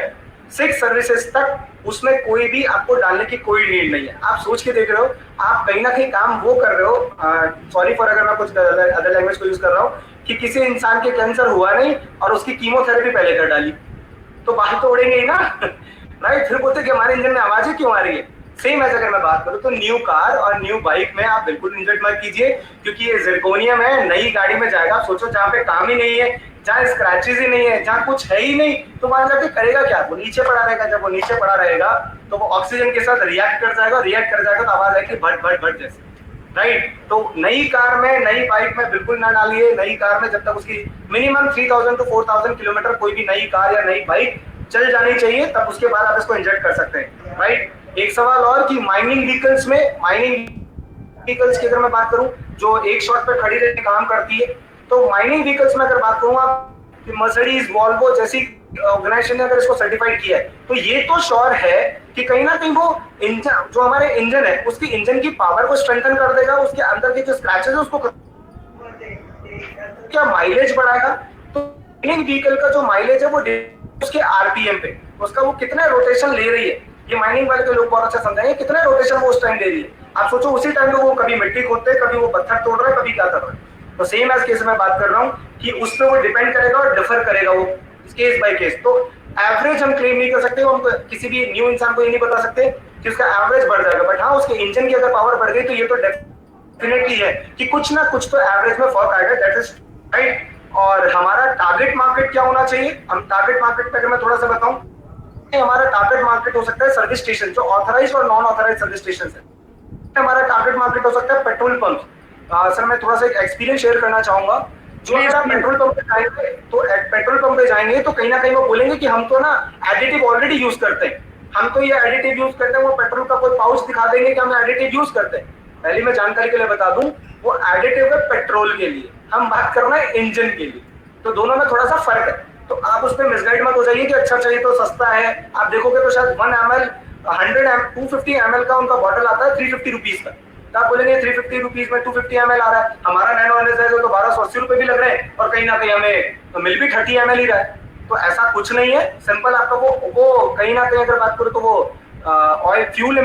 Speaker 2: 6 सर्विसेज तक उसमें कोई भी आपको डालने की कोई नीड नहीं है। आप सोच के देख रहे हो, आप कहीं ना कहीं काम वो कर रहे हो, सॉरी फॉर अगर मैं कुछ अदर लैंग्वेज को यूज कर रहा हूँ, कि किसी इंसान के कैंसर हुआ नहीं और उसकी कीमोथेरेपी पहले कर डाली, तो बाहर तो उड़ेंगे ही ना राइट। फिर बोलते कि हमारे इंजन में आवाजें क्यों आ रही है। सेम एज अगर मैं बात करूं तो न्यू कार और न्यू बाइक में आप बिल्कुल इंजन मत कीजिए, क्योंकि ये जिरकोनियम है, नई गाड़ी में जाएगा। आप सोचो जहाँ पे काम ही नहीं है, जहाँ स्क्रैचेस ही नहीं है, जहाँ कुछ है ही नहीं, तो वहां जाके करेगा क्या, वो नीचे पड़ा रहेगा। जब वो नीचे पड़ा रहेगा तो वो ऑक्सीजन के साथ रिएक्ट कर जाएगा, रिएक्ट कर जाएगा तो आवाज आएगी भट भट भट जैसे, राइट। तो नई कार में, नई बाइक में बिल्कुल ना डालिए। नई कार में जब तक उसकी मिनिमम 3000 to 4000 किलोमीटर कोई भी नई कार या नई बाइक चल जानी चाहिए, तब उसके बाद आप इसको इंजेक्ट कर सकते हैं, राइट। एक सवाल और कि माइनिंग व्हीकल्स में, माइनिंग व्हीकल्स की अगर मैं बात करूं जो एक शॉट पे खड़ी रहकर काम करती है, तो माइनिंग व्हीकल्स में अगर बात करूं आप, मर्सिडीज, वॉल्वो जैसी ऑर्गेनाइजेशन ने अगर इसको सर्टिफाइड किया है, तो ये तो श्योर है कि कहीं ना कहीं वो इंजन, जो हमारे इंजन है उसकी इंजन की पावर को स्ट्रेंथन कर देगा, उसके अंदर के जो स्क्रैचेस है उसको क्या माइलेज बढ़ाएगा। तो माइनिंग व्हीकल का जो माइलेज है वो उसके आरपीएम पे, उसका वो कितने रोटेशन ले रही है, ये माइनिंग वाले के लोग बहुत अच्छा समझाएंगे कितने रोटेशन वो उस टाइम दे रही है। आप सोचो उसी टाइम पे वो कभी मिट्टी खोदते, कभी वो पत्थर तोड़ रहा है, कभी क्या कर रहा है। तो सेम एज केस में बात कर रहा हूँ कि उस पर वो डिपेंड करेगा और डिफर करेगा वो केस बाय केस। तो एवरेज हम क्लेम नहीं कर सकते, हम किसी भी न्यू इंसान को ये नहीं बता सकते कि उसका एवरेज बढ़ जाएगा, बट हाँ उसके इंजन की अगर पावर बढ़ गई तो ये तो डेफिनेटली है कि कुछ ना कुछ तो एवरेज में फर्क आएगा, दैट इज राइट। और हमारा टारगेट मार्केट क्या होना चाहिए, हम टारगेट मार्केट पे अगर मैं थोड़ा सा बताऊं, हमारा टारगेट मार्केट हो सकता है सर्विस स्टेशन, जो ऑथराइज्ड और नॉन ऑथराइज्ड सर्विस स्टेशन है। हमारा टारगेट मार्केट हो सकता है पेट्रोल पंप। सर मैं थोड़ा सा एक एक्सपीरियंस शेयर करना चाहूंगा। जो अगर आप पेट्रोल पंप पे जाएंगे तो पेट्रोल पंप पे जाएंगे तो कहीं ना कहीं वो बोलेंगे कि हम तो ना एडिटिव ऑलरेडी यूज करते हैं, हम तो ये एडिटिव यूज करते हैं। वो पेट्रोल का कोई पाउच दिखा देंगे कि हम एडिटिव यूज करते हैं। पहले मैं जानकारी के लिए बता दूं, वो एडिटिव है पेट्रोल के लिए, हम बात कर रहे हैं इंजन के लिए, तो दोनों में थोड़ा सा फर्क है। तो आप उस पर मिसगाइड मत हो जाइए कि अच्छा चाहिए तो सस्ता है। आप देखोगे तो शायद 1 ml 250 ml का उनका बॉटल आता है 350 रुपीज का, तो आप बोलेंगे 350 रुपीज में 250 ml आ रहा है, हमारा नैनो एनर्जाइजर तो 1280 रुपए भी लग रहे हैं और कहीं ना कहीं हमें तो मिल भी 30 ml ही रहा है। तो ऐसा कुछ नहीं है, सिंपल आपका वो कहीं ना कहीं अगर बात करो तो वो ऑयल फ्यूल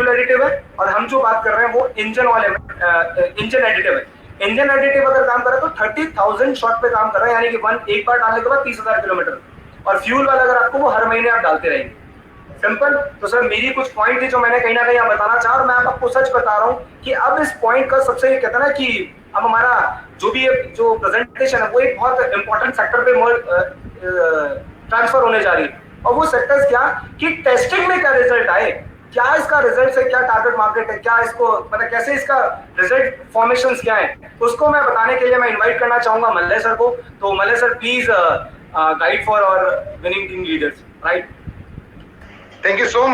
Speaker 2: एडिटिव है, और हम जो बात कर रहे हैं वो इंजन ऑयल इंजन एडिटिव है। इंजन एडिटिव अगर काम कर रहा है तो 30,000 शॉट पे काम कर रहा है, यानी कि एक बार डालने के बाद 30,000 किलोमीटर। और फ्यूल वाला अगर आपको वो हर महीने आप डालते रहेंगे, सिंपल। तो सर मेरी कुछ पॉइंट थी जो मैंने कहीं ना कहीं आप बताना चाहा, और मैं आपको सच बता रहा हूँ कि अब इस पॉइंट का सबसे कहता ना कि अब हमारा जो भी जो प्रेजेंटेशन है वो एक बहुत इंपॉर्टेंट सेक्टर पे ट्रांसफर होने जा रही है। और वो सेक्टर्स क्या कि टेस्टिंग में क्या रिजल्ट आए, क्या इसका रिजल्ट है, क्या टारगेट मार्केट है, क्या इसको मतलब कैसे इसका रिजल्ट फॉर्मेशंस क्या है, उसको मैं बताने के लिए मैं इनवाइट करना चाहूंगा मल्ले सर को। तो Malle sir please guide for our winning team leaders, right.
Speaker 3: Thank you so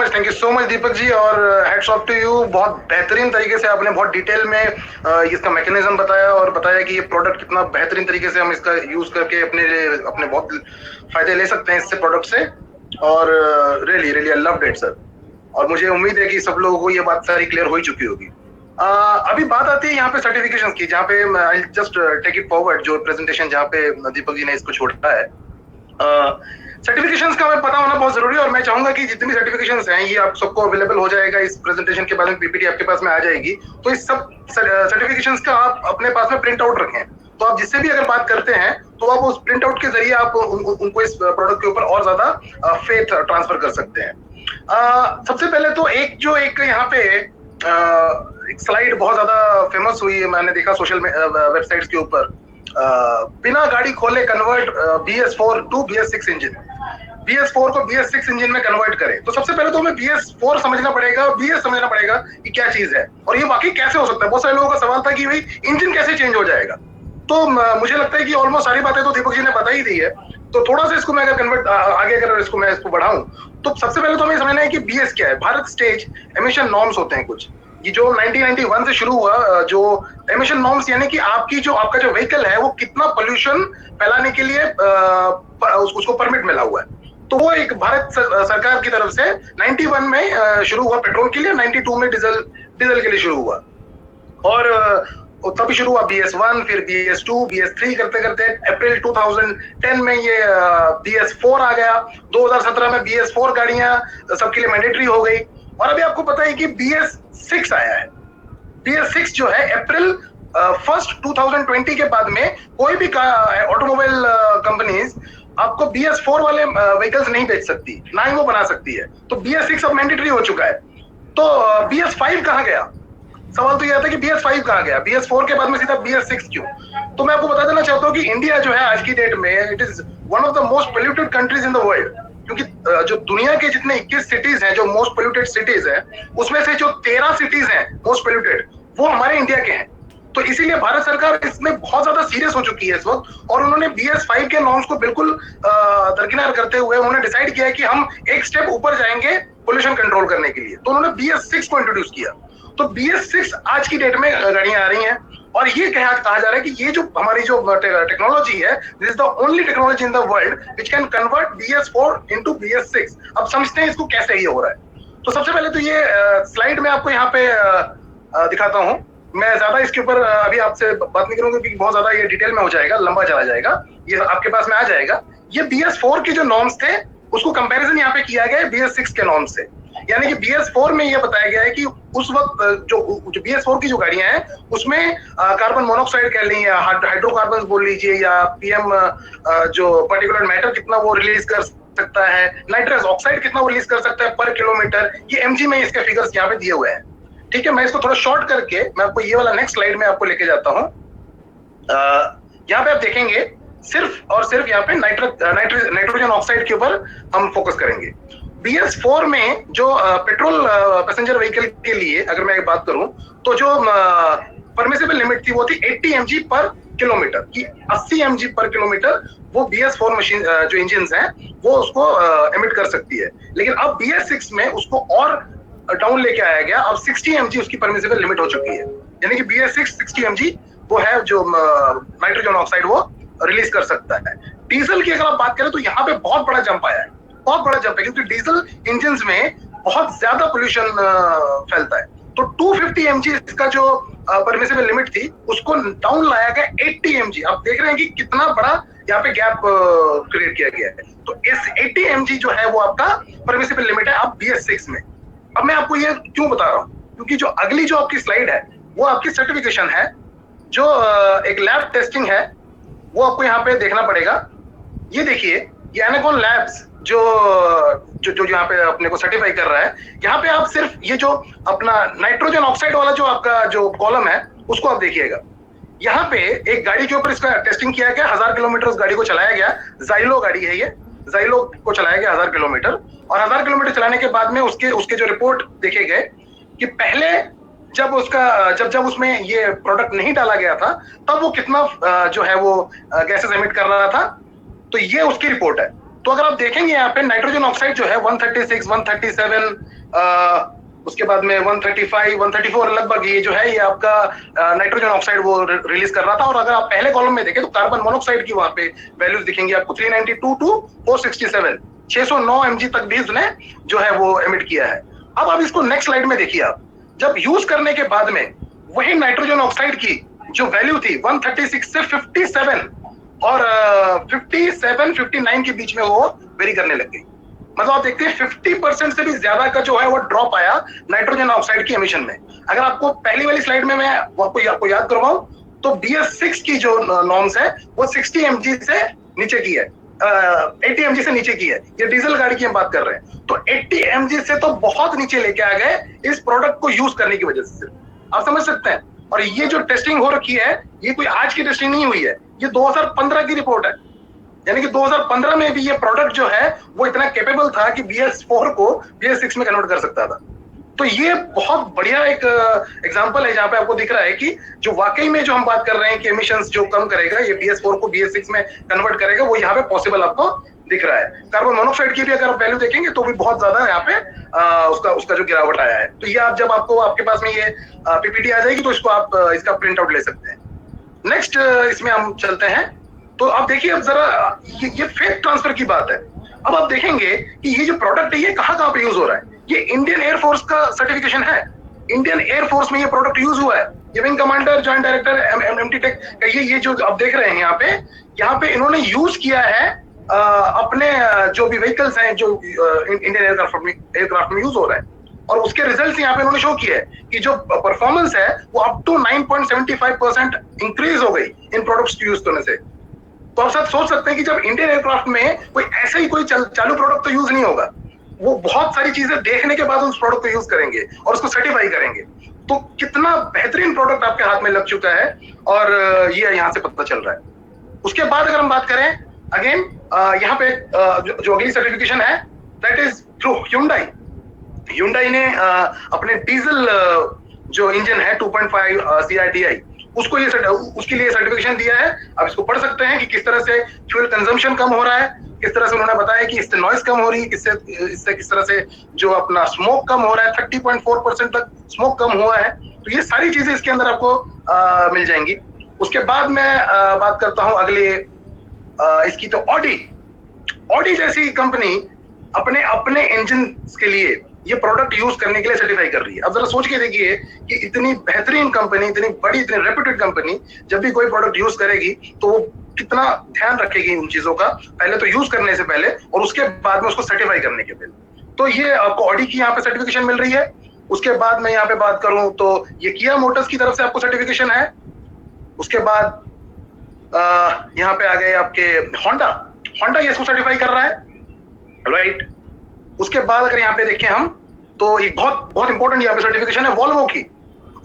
Speaker 3: much Deepak ji, और हैट्स ऑफ टू यू। बहुत बेहतरीन तरीके से आपने बहुत डिटेल में इसका मैकेनिज्म बताया और बताया कि ये प्रोडक्ट कितना बेहतरीन तरीके से हम इसका यूज करके अपने बहुत फायदे ले सकते हैं इससे प्रोडक्ट से। और really really I loved it sir, और मुझे उम्मीद है कि सब लोगों को ये बात सारी क्लियर हो ही चुकी होगी। अभी बात आती है यहाँ पे सर्टिफिकेशन की, जहाँ पे I just take it forward, जो प्रेजेंटेशन जहाँ पे दीपक जी ने इसको छोड़ा है। सर्टिफिकेशंस का हमें पता होना बहुत जरूरी है, और मैं चाहूंगा कि जितनी सर्टिफिकेशंस हैं ये आप सबको अवेलेबल हो जाएगा इस प्रेजेंटेशन के बाद में, पीपीटी आपके पास में आ जाएगी। तो इस सब सर्टिफिकेशंस का आप अपने पास में प्रिंट आउट रखें, तो आप जिससे भी अगर बात करते हैं तो आप उस प्रिंट आउट के जरिए आप उनको इस प्रोडक्ट के ऊपर और ज्यादा फेथ ट्रांसफर कर सकते हैं। सबसे पहले तो एक यहाँ पे एक स्लाइड बहुत ज्यादा फेमस हुई है, मैंने देखा सोशल वेबसाइट्स के ऊपर, बिना गाड़ी खोले convert BS4 to BS6 engine, BS4 को BS6 इंजन में कन्वर्ट करें। तो सबसे पहले तो हमें BS4 समझना पड़ेगा, BS समझना पड़ेगा कि क्या चीज है और ये वाकई कैसे हो सकता है। बहुत सारे लोगों का सवाल था कि भाई इंजन कैसे चेंज हो जाएगा, तो मुझे लगता है कि ऑलमोस्ट सारी बातें तो दीपक जी ने बता ही दी है। तो थोड़ा सा इसको मैं अगर कन्वर्ट आगे अगर इसको बढ़ाऊं, तो सबसे पहले तो हमें समझना है कि BS क्या है। भारत स्टेज एमिशन नॉर्म्स होते हैं कुछ, ये जो 1991 से शुरू हुआ, जो एमिशन नॉर्म्स यानी कि आपका जो व्हीकल है वो कितना पोल्यूशन फैलाने के लिए उसको परमिट मिला हुआ है। तो वो एक भारत सरकार की तरफ से 91 में शुरू हुआ पेट्रोल के लिए, 92 में डीजल के लिए शुरू हुआ। और तभी शुरू हुआ BS1, फिर BS2, BS3 करते करते अप्रैल 2010 में ये BS4 आ गया। 2017 में BS4 गाड़ियां सबके लिए मैंडेटरी हो गई। और अभी आपको पता है कि BS6 आया है। BS6 जो है अप्रैल 1 2020 के बाद में कोई भी ऑटोमोबाइल कंपनीज आपको BS4 वाले व्हीकल्स नहीं बेच सकती, ना ही वो बना सकती है। तो BS6 अब मैंडेटरी हो चुका है। तो BS5 कहाँ गया? सवाल तो यह आता है कि BS5 कहाँ गया? BS4 के बाद में सीधा BS6 क्यों? तो मैं आपको बता देना चाहता हूँ कि इंडिया जो है आज की डेट में it is one of the most polluted countries in the world. क्योंकि जो दुनिया के जितने 21 सिटीज हैं जो मोस्ट पोल्यूटेड सिटीज हैं, उसमें से जो 13 सिटीज हैं मोस्ट पोल्यूटेड, वो हमारे इंडिया के हैं। तो इसीलिए भारत सरकार इसमें बहुत ज्यादा सीरियस हो चुकी है इस वक्त, और उन्होंने BS5 के नॉर्म्स को बिल्कुल दरकिनार करते हुए उन्होंने डिसाइड किया है कि हम एक स्टेप ऊपर जाएंगे पोल्यूशन कंट्रोल करने के लिए। तो उन्होंने BS6 को इंट्रोड्यूस किया। तो BS6 आज की डेट में गाड़ियां आ रही हैं, और ये कहा जा रहा है कि ये जो हमारी जो टेक्नोलॉजी है, this is the only technology in the world which can convert BS4 into BS6। अब समझते हैं इसको कैसे ये हो रहा है। तो सबसे पहले तो ये स्लाइड में आपको यहाँ पे दिखाता हूँ। मैं ज्यादा इसके ऊपर अभी आपसे बात नहीं करूंगा क्योंकि बहुत ज्यादा ये डिटेल में हो जाएगा, लंबा चला जाएगा, ये आपके पास में आ जाएगा। ये BS4 के जो नॉर्म्स थे उसको कंपैरिजन यहाँ पे किया गया है BS6 के नॉर्म्स से। यानी कि BS4 में ये बताया गया है कि उस वक्त जो BS4 की जो गाड़ियां हैं उसमें कार्बन मोनोऑक्साइड कह लीजिए, हाइड्रोकार्बन बोल लीजिए, या PM जो पर्टिकुलर मैटर कितना वो रिलीज कर सकता है, नाइट्रस ऑक्साइड कितना वो रिलीज कर सकता है पर किलोमीटर, ये mg में इसके फिगर्स यहाँ पे दिए हुए हैं। ठीक है, मैं इसको थोड़ा शॉर्ट करके मैं आपको ये वाला नेक्स्ट स्लाइड में आपको लेके जाता हूँ। यहाँ पे आप देखेंगे सिर्फ और सिर्फ यहाँ पे नाइट्रोजन ऑक्साइड के ऊपर हम फोकस करेंगे। BS4 में जो पेट्रोल पैसेंजर व्हीकल के लिए अगर मैं बात करूं तो जो परमिसिबल लिमिट थी वो थी 80 mg पर किलोमीटर की, 80 mg पर किलोमीटर वो BS4 मशीन जो इंजन हैं वो उसको एमिट कर सकती है। लेकिन अब BS6 में उसको और डाउन लेके आया गया, अब 60 mg उसकी परमिसिबल लिमिट हो चुकी है। यानी कि BS6 60 mg वो है जो नाइट्रोजन ऑक्साइड वो रिलीज कर सकता है। डीजल की अगर आप बात करें तो यहाँ पे बहुत बड़ा जंप आया है, बहुत बड़ा जंप है, क्योंकि डीजल इंजन में बहुत ज्यादा पोल्यूशन फैलता है। तो 250 mg इसका जो परमिसिबल लिमिट थी उसको डाउन लाया गया 80 mg। आप देख रहे हैं कि कितना बड़ा यहाँ पे गैप क्रिएट किया गया है। तो इस 80 mg जो है वो आपका परमिसिबल लिमिट है अब BS6 में। अब मैं आपको ये क्यों बता रहा हूँ, क्योंकि जो अगली जो आपकी स्लाइड है वो आपकी सर्टिफिकेशन है, जो एक लैब टेस्टिंग है, वो आपको यहाँ पे देखना पड़ेगा। ये देखिए, ये एनाकॉन लैब्स जो यहाँ पे अपने को सर्टिफाई कर रहा है, यहाँ पे आप सिर्फ ये जो अपना नाइट्रोजन ऑक्साइड वाला जो आपका जो कॉलम है उसको आप देखिएगा। यहाँ पे एक गाड़ी के ऊपर इसका टेस्टिंग किया गया, 1000 किलोमीटर उस गाड़ी को चलाया गया। जाइलो गाड़ी है ये, जाइलो को चलाया गया 1000 किलोमीटर, और 1000 किलोमीटर चलाने के बाद में उसके जो रिपोर्ट देखे गए कि पहले जब उसमें ये प्रोडक्ट नहीं डाला गया था तब वो कितना जो है वो गैसेस एमिट कर रहा था। तो ये उसकी रिपोर्ट है। तो अगर आप देखेंगे यहाँ पे नाइट्रोजन ऑक्साइड जो है 136, 137, उसके बाद में 135, 134 लगभग ये जो है ये आपका नाइट्रोजन ऑक्साइड वो रिलीज कर रहा था। और अगर आप पहले कॉलम में देखें तो कार्बन मोनोऑक्साइड की वहां पे वैल्यूज दिखेंगी आपको 392 टू 467, 609 mg तक भी उसने जो है वो एमिट किया है। अब आप इसको नेक्स्ट स्लाइड में देखिए, आप जब यूज करने के बाद में वही नाइट्रोजन ऑक्साइड की जो वैल्यू थी 136 से 57 और 57, 59 के बीच में वो वेरी करने लग गई। मतलब आप देखते हैं 50% से भी ज्यादा का जो है वो ड्रॉप आया नाइट्रोजन ऑक्साइड की एमिशन में। अगर आपको पहली वाली स्लाइड में मैं आपको याद करवाऊं तो BS6 की जो नॉर्म्स है वो 60 mg से नीचे की है, 80 mg से नीचे की है। ये डीजल गाड़ी की हम बात कर रहे हैं। तो 80 mg से तो बहुत नीचे लेके आ गए इस प्रोडक्ट को यूज करने की वजह से, आप समझ सकते हैं। और ये जो टेस्टिंग हो रखी है ये कोई आज की टेस्टिंग नहीं हुई है, ये 2015 की रिपोर्ट है। यानी कि 2015 में भी ये प्रोडक्ट जो है वो इतना कैपेबल था कि BS4 को BS6 में कन्वर्ट कर सकता था। तो ये बहुत बढ़िया एक एग्जांपल है जहां पे आपको दिख रहा है कि जो वाकई में जो हम बात कर रहे हैं कि एमिशंस जो कम करेगा, ये BS4 को BS6 में कन्वर्ट करेगा, वो यहाँ पे पॉसिबल आपको दिख रहा है। कार्बन मोनोऑक्साइड की भी अगर आप वैल्यू देखेंगे तो भी बहुत ज्यादा यहाँ पे उसका जो गिरावट आया है। तो ये आप जब आपके पास में ये PPT आ जाएगी तो इसको आप इसका प्रिंट आउट ले सकते हैं। नेक्स्ट इसमें हम चलते हैं। तो आप देखिए, अब जरा ये फेक ट्रांसफर की बात है। अब आप देखेंगे कि ये जो प्रोडक्ट है ये कहाँ पे यूज हो रहा है। ये इंडियन एयरफोर्स का सर्टिफिकेशन है, इंडियन एयरफोर्स में ये प्रोडक्ट यूज हुआ है। ये wing commander joint director MT tech का ये जो आप देख रहे हैं यहाँ पे इन्होंने यूज किया है अपने जो भी व्हीकल्स हैं जो इंडियन एयरक्राफ्ट में यूज हो रहे हैं, और उसके रिजल्ट्स यहाँ पे इन्होंने शो किया है कि जो परफॉर्मेंस है वो अप टू 9.75% इंक्रीज हो गई इन प्रोडक्ट्स को यूज करने से। तो आप सब सोच सकते हैं कि जब इंडियन एयरक्राफ्ट में कोई ऐसे ही कोई चालू प्रोडक्ट तो यूज नहीं होगा, वो बहुत सारी चीजें देखने के बाद उस प्रोडक्ट को यूज करेंगे और उसको सर्टिफाई करेंगे। तो कितना बेहतरीन प्रोडक्ट आपके हाथ में लग चुका है और ये यहाँ से पता चल रहा है। उसके बाद अगर हम बात करें अगेन यहाँ पे जो अगली सर्टिफिकेशन है that is through Hyundai। Hyundai ने अपने डीजल जो इंजन है 2.5 CRDI उसको उसके लिए सर्टिफिकेशन दिया है। आप इसको पढ़ सकते हैं कि किस तरह से फ्यूल कंजम्पशन कम हो रहा है, किस तरह से उन्होंने बताया कि इससे नॉइस कम हो रही है, इससे किस तरह से जो अपना स्मोक कम हो रहा है, 30.4% तक स्मोक कम हुआ है। तो ये सारी चीजें इसके अंदर आपको मिल जाएंगी। उसके बाद मैं बात करता हूं अगले इसकी, तो ऑडी जैसी कंपनी अपने इंजन के लिए ये प्रोडक्ट यूज करने के लिए सर्टिफाई कर रही है। अब जरा सोच के देखिए कि इतनी बेहतरीन कंपनी, इतनी बड़ी, इतनी रेप्यूटेड कंपनी जब भी कोई प्रोडक्ट यूज करेगी तो वो कितना ध्यान रखेगी उन चीजों का, पहले तो यूज करने से पहले और उसके बाद में उसको सर्टिफाई करने के पहले। तो ये आपको ऑडी की यहाँ पे सर्टिफिकेशन मिल रही है। उसके बाद मैं यहाँ पे बात करूं तो ये किया मोटर्स की तरफ से आपको सर्टिफिकेशन है। उसके बाद यहाँ पे आ गए आपके होंडा ये इसको सर्टिफाई कर रहा है, राइट। उसके बाद अगर यहाँ पे देखें हम तो एक बहुत इंपॉर्टेंट यहाँ पे सर्टिफिकेशन है वॉल्वो की,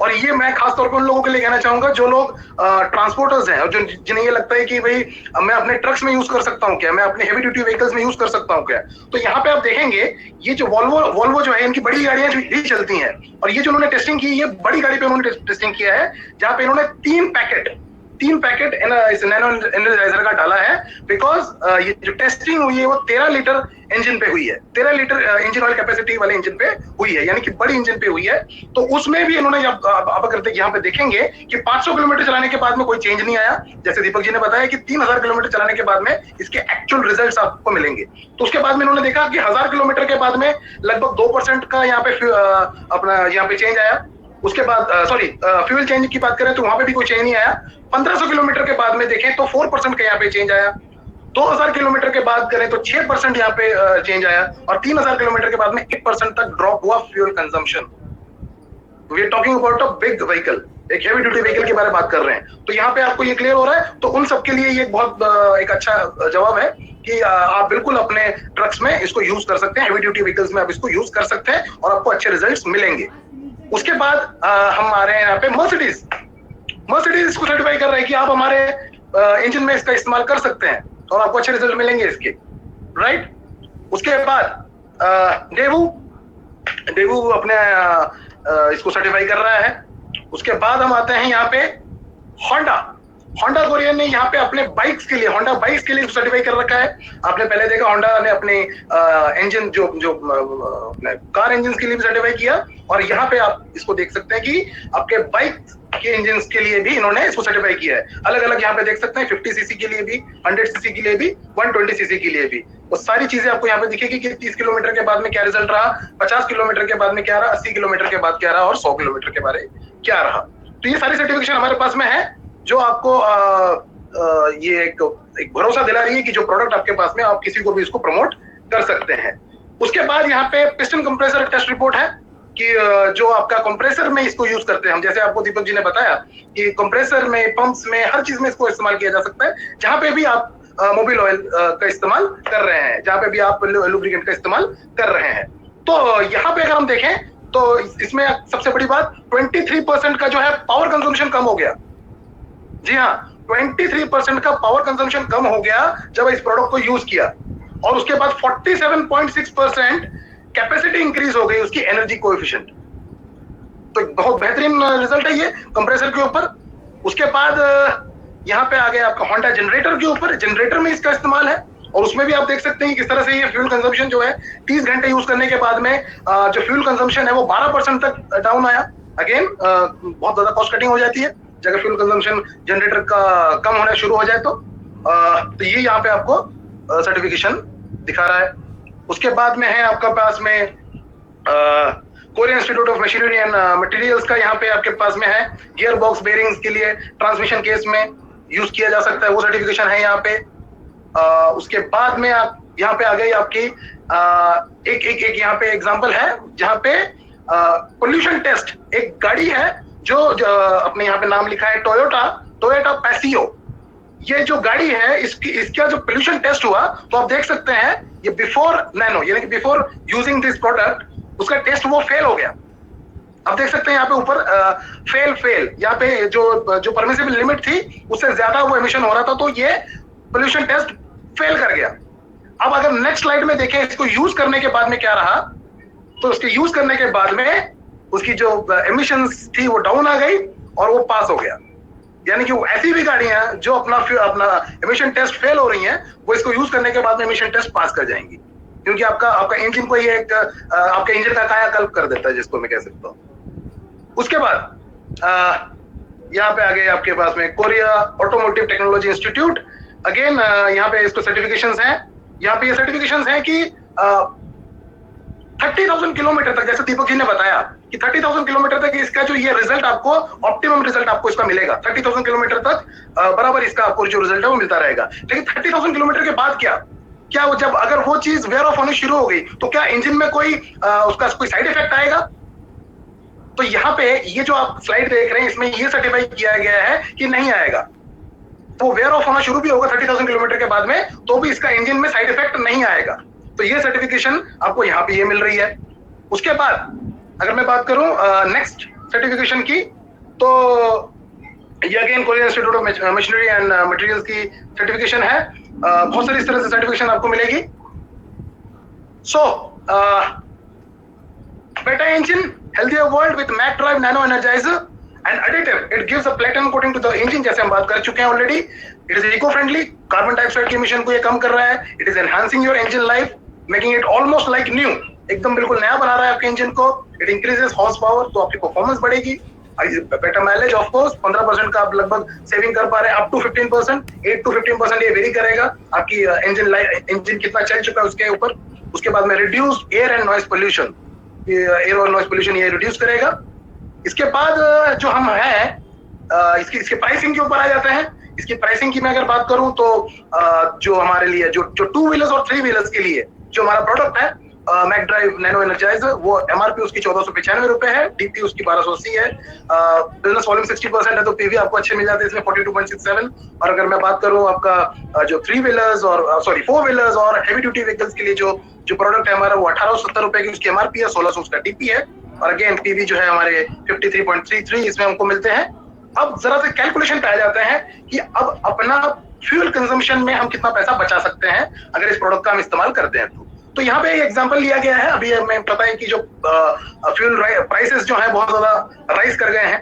Speaker 3: और ये मैं खासतौर पर उन लोगों के लिए कहना चाहूंगा जो लोग ट्रांसपोर्टर्स हैं और जिन्हें ये लगता है कि भाई मैं अपने ट्रक्स में यूज कर सकता हूँ क्या, मैं अपने हेवी ड्यूटी व्हीकल्स में यूज कर सकता हूँ क्या। तो यहाँ पे आप देखेंगे ये जो वॉल्वो जो है इनकी बड़ी गाड़ियां भी चलती हैं, और ये जो उन्होंने टेस्टिंग की ये बड़ी गाड़ी पे उन्होंने टेस्टिंग किया है जहाँ पे इन्होंने 3 पैकेट इस नैनो एनर्जाइजर का डाला है। बिकॉज ये जो टेस्टिंग हुई है वो 13 लीटर इंजन पे हुई है, 13 लीटर इंजन ऑयल कैपेसिटी वाले इंजन पे हुई है, यानी कि बड़ी इंजन पे हुई है। तो उसमें भी इन्होंने जब आप अगर यहाँ पे देखेंगे कि 500 किलोमीटर चलाने के बाद में कोई चेंज नहीं आया, जैसे दीपक जी ने बताया कि 3000 किलोमीटर चलाने के बाद में इसके एक्चुअल रिजल्ट्स आपको मिलेंगे। तो उसके बाद में इन्होंने देखा कि 1000 किलोमीटर के बाद में लगभग 2% का यहाँ पे अपना यहाँ पे चेंज आया। उसके बाद फ्यूल चेंज की बात करें तो वहां पे भी कोई चेंज नहीं आया। 1500 किलोमीटर के बाद में देखें तो 4% का यहाँ पे चेंज आया। 2000 किलोमीटर के बाद करें तो 6% यहाँ पे चेंज आया, और 3000 किलोमीटर के बाद में 8% तक ड्रॉप हुआ fuel consumption. We are talking about a big vehicle, एक हेवी ड्यूटी व्हीकल के बारे में बात कर रहे हैं। तो यहाँ पे आपको ये क्लियर हो रहा है। तो उन सबके लिए ये बहुत एक अच्छा जवाब है कि आप बिल्कुल अपने ट्रक्स में इसको यूज कर सकते हैं, हेवी ड्यूटी व्हीकल्स में आप इसको यूज कर सकते हैं और आपको अच्छे रिजल्ट्स मिलेंगे। उसके बाद हम आ रहे हैं यहाँ पे मर्सिडीज इसको सर्टिफाई कर रहा है कि आप हमारे इंजन में इसका इस्तेमाल कर सकते हैं और आपको अच्छे रिजल्ट मिलेंगे इसके, राइट। उसके बाद डेवू अपने इसको सर्टिफाई कर रहा है। उसके बाद हम आते हैं यहाँ पे होंडा कोरियन ने यहाँ पे अपने होंडा बाइक्स के लिए सर्टिफाई कर रखा है। आपने पहले देखा होंडा ने अपने इंजन जो कार इंजन के लिए भी सर्टिफाई किया, और यहाँ पे आप इसको देख सकते हैं कि आपके बाइक के इंजन के लिए भी इन्होंने इसको सर्टिफाई किया है। अलग अलग यहाँ पे देख सकते हैं 50 सीसी के लिए भी, 100 सीसी के लिए भी, 120 सीसी के लिए भी। वो सारी चीजें आपको यहाँ पे दिखेगी कि 30 किलोमीटर के बाद में क्या रिजल्ट रहा, 50 किलोमीटर के बाद में क्या रहा, 80 किलोमीटर के बाद क्या रहा और 100 किलोमीटर के बाद क्या रहा। तो ये सारी सर्टिफिकेशन हमारे पास में है जो आपको ये एक भरोसा दिला रही है कि जो प्रोडक्ट आपके पास में आप किसी को भी इसको प्रमोट कर सकते हैं। उसके बाद यहाँ पे पिस्टन कंप्रेसर टेस्ट रिपोर्ट है कि जो आपका कंप्रेसर में इसको यूज करते हैं हम, जैसे आपको दीपक जी ने बताया कि कंप्रेसर में, पंप्स में, हर चीज में इसको इस्तेमाल किया जा सकता है। जहां पे भी आप मोबिल ऑयल का इस्तेमाल कर रहे हैं, जहां पे भी आप लुब्रिकेंट का इस्तेमाल कर रहे हैं। तो यहाँ पे अगर हम देखें तो इसमें सबसे बड़ी बात 23% का जो है पावर कंजम्पशन कम हो गया। जी हाँ, 23% का पावर कंजम्पशन कम हो गया जब इस प्रोडक्ट को यूज किया, और उसके बाद 47.6% कैपेसिटी इंक्रीज हो गई उसकी एनर्जी कोएफिशिएंट। तो बहुत बेहतरीन रिजल्ट है ये कंप्रेसर के ऊपर। उसके बाद यहाँ पे आ गया आपका होंडा जनरेटर के ऊपर, जनरेटर में इसका इस्तेमाल है, और उसमें भी आप देख सकते हैं किस तरह से ये फ्यूल कंजम्पशन जो है 30 घंटे यूज करने के बाद में जो फ्यूल कंजम्पशन है वो 12% तक डाउन आया। अगेन बहुत ज्यादा कॉस्ट कटिंग हो जाती है जब फ्यूल कंजम्पशन जनरेटर का कम होना शुरू हो जाए। तो ये यहाँ पे आपको सर्टिफिकेशन दिखा रहा है। उसके बाद में है आपका पास में Korean institute of machinery and materials का यहाँ पे आपके पास में है। गियर बॉक्स बेरिंग्स के लिए ट्रांसमिशन केस में यूज किया जा सकता है, वो सर्टिफिकेशन है यहाँ पे। उसके बाद में आप यहाँ पे आ गई आपकी एक यहाँ पे एग्जांपल है जहाँ पे पोल्यूशन टेस्ट, एक गाड़ी है जो अपने यहाँ पे नाम लिखा है टोयोटा पैसियो। ये जो गाड़ी है इसका जो पोल्यूशन टेस्ट हुआ तो आप देख सकते हैं ये बिफोर नैनो यानी कि बिफोर यूजिंग दिस प्रोडक्ट उसका टेस्ट वो फेल हो गया। आप देख सकते हैं यहाँ पे ऊपर फेल यहाँ पे जो परमिसिबल लिमिट थी उससे ज्यादा वो एमिशन हो रहा था, तो ये पोल्यूशन टेस्ट फेल कर गया। अब अगर नेक्स्ट स्लाइड में देखें इसको यूज करने के बाद में क्या रहा, तो उसके यूज करने के बाद में उसकी जो एमिशंस थी वो डाउन आ गई और वो पास हो गया। यानी कि वो ऐसी भी गाड़ियां जो अपना एमिशन टेस्ट फेल हो रही हैं वो इसको यूज करने के बाद में एमिशन टेस्ट पास कर जाएंगी, क्योंकि आपका इंजन को ये एक आपके इंजन का कायाकल्प कर देता है, जिसको मैं कह सकता हूँ। उसके बाद यहाँ पे आ गए आपके पास में Korea automotive technology institute. Again यहाँ पे इसको सर्टिफिकेशंस हैं। यहाँ पे ये सर्टिफिकेशंस हैं कि 30,000 किलोमीटर तक, जैसे दीपक जी ने बताया कि 30,000 किलोमीटर तक इसका जो ये रिजल्ट आपको ऑप्टिमम रिजल्ट आपको इसका मिलेगा। 30,000 किलोमीटर तक बराबर इसका आपको जो रिजल्ट है वो मिलता रहेगा। लेकिन 30,000 किलोमीटर के बाद क्या वो जब अगर वो चीज वेयर ऑफ होनी शुरू हो गई तो क्या इंजन में उसका कोई साइड इफेक्ट आएगा? तो यहाँ पे ये जो आप स्लाइड देख रहे हैं इसमें ये सर्टिफाई किया गया है कि नहीं आएगा। तो वेयर ऑफ होना शुरू भी होगा 30,000 किलोमीटर के बाद में, तो भी इसका इंजन में साइड इफेक्ट नहीं आएगा। तो ये सर्टिफिकेशन आपको यहाँ पे ये मिल रही है। उसके बाद अगर मैं बात करूं नेक्स्ट सर्टिफिकेशन की, तो ये again Korean institute of machinery and materials की सर्टिफिकेशन है। बहुत सारी इस तरह से सर्टिफिकेशन आपको मिलेगी। सो better engine, healthier world with Mac Drive Nano Energizer and additive. It gives a platinum coating to the engine, जैसे हम बात कर चुके हैं already. It is eco-friendly, carbon dioxide के इमिशन को ये कम कर रहा है। It is enhancing your engine life, making it almost like new. एकदम बिल्कुल नया बना रहा है आपके इंजन को। It increases horse power, तो आपकी परफॉर्मेंस बढ़ेगी। बेटर माइलेज ऑफ कोर्स 15% का आप लगभग सेविंग कर पा रहे हैं, अप टू 15%, 8 to 15% ये वेरी करेगा आपकी इंजन कितना चल चुका है उसके ऊपर। उसके बाद में reduced air and noise pollution, air और नॉइज पोल्यूशन ये रिड्यूस करेगा। इसके बाद जो हम हैं इसके प्राइसिंग के ऊपर आ जाते हैं। इसकी प्राइसिंग की मैं अगर बात करूं तो जो हमारे लिए जो 2 व्हीलर्स और 3 व्हीलर्स के लिए जो हमारा प्रोडक्ट है मैक ड्राइव नैनो एनर्जाइजर, वो एमआरपी उसकी 1495 रुपए है, डीपी उसकी 1280 है। बिजनेस वॉल्यूम 60% है तो पीवी आपको अच्छे मिल जाते हैं इसमें 42.67। और अगर मैं बात करूं आपका जो 3 व्हीलर्स और 4 व्हीलर्स और हेवी ड्यूटी व्हीकल्स के लिए जो प्रोडक्ट है हमारा वो 1870 रुपए की उसकी एमआरपी है, 1600 उसका डीपी है। और अगेन पीवी जो है हमारे 53.33 इसमें हमको मिलते हैं। अब जरा से कैलकुलेशन पे आ जाते हैं कि अब अपना फ्यूल कंजम्पशन में हम कितना पैसा बचा सकते हैं अगर इस प्रोडक्ट का हम इस्तेमाल करते हैं। तो यहाँ पे एग्जांपल लिया गया है। अभी हमें पता है कि जो फ्यूल प्राइसेस जो है बहुत ज्यादा राइज कर गए हैं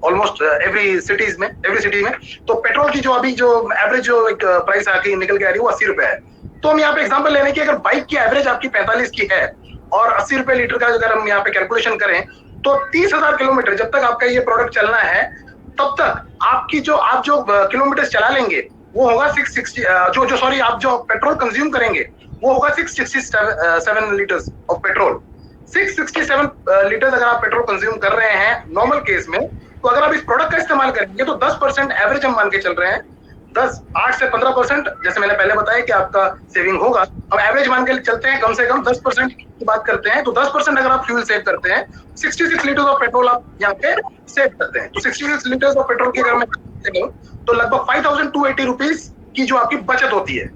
Speaker 3: ऑलमोस्ट एवरी सिटी में। तो पेट्रोल की जो अभी जो एवरेज जो एक प्राइस आके निकल के आ रही है वो 80 रुपए है। तो हम यहाँ पे एग्जांपल लेने की, अगर बाइक की एवरेज आपकी 45 की है और 80 रुपए लीटर का अगर हम यहाँ पे कैलकुलेशन करें तो 30,000 किलोमीटर जब तक आपका ये प्रोडक्ट चलना है तब तक आपकी आप जो किलोमीटर चला लेंगे वो होगा 660 आप जो पेट्रोल कंज्यूम करेंगे वो होगा 667 लीटर्स ऑफ पेट्रोल। 667 लीटर्स अगर आप पेट्रोल कंज्यूम कर रहे हैं नॉर्मल केस में, तो अगर आप इस प्रोडक्ट का इस्तेमाल करेंगे तो 10% एवरेज हम मान के चल रहे हैं। 8 से 15% जैसे मैंने पहले बताया कि आपका सेविंग होगा। हम एवरेज मान के चलते हैं, कम से कम 10% की बात करते हैं। तो 10% अगर आप फ्यूल सेव करते हैं, 66 लीटर्स ऑफ पेट्रोल आप यहाँ पे सेव करते हैं। तो 66 लीटर्स ऑफ पेट्रोल की अगर मैं तो लगभग 5,280 रुपीज की जो आपकी बचत होती है।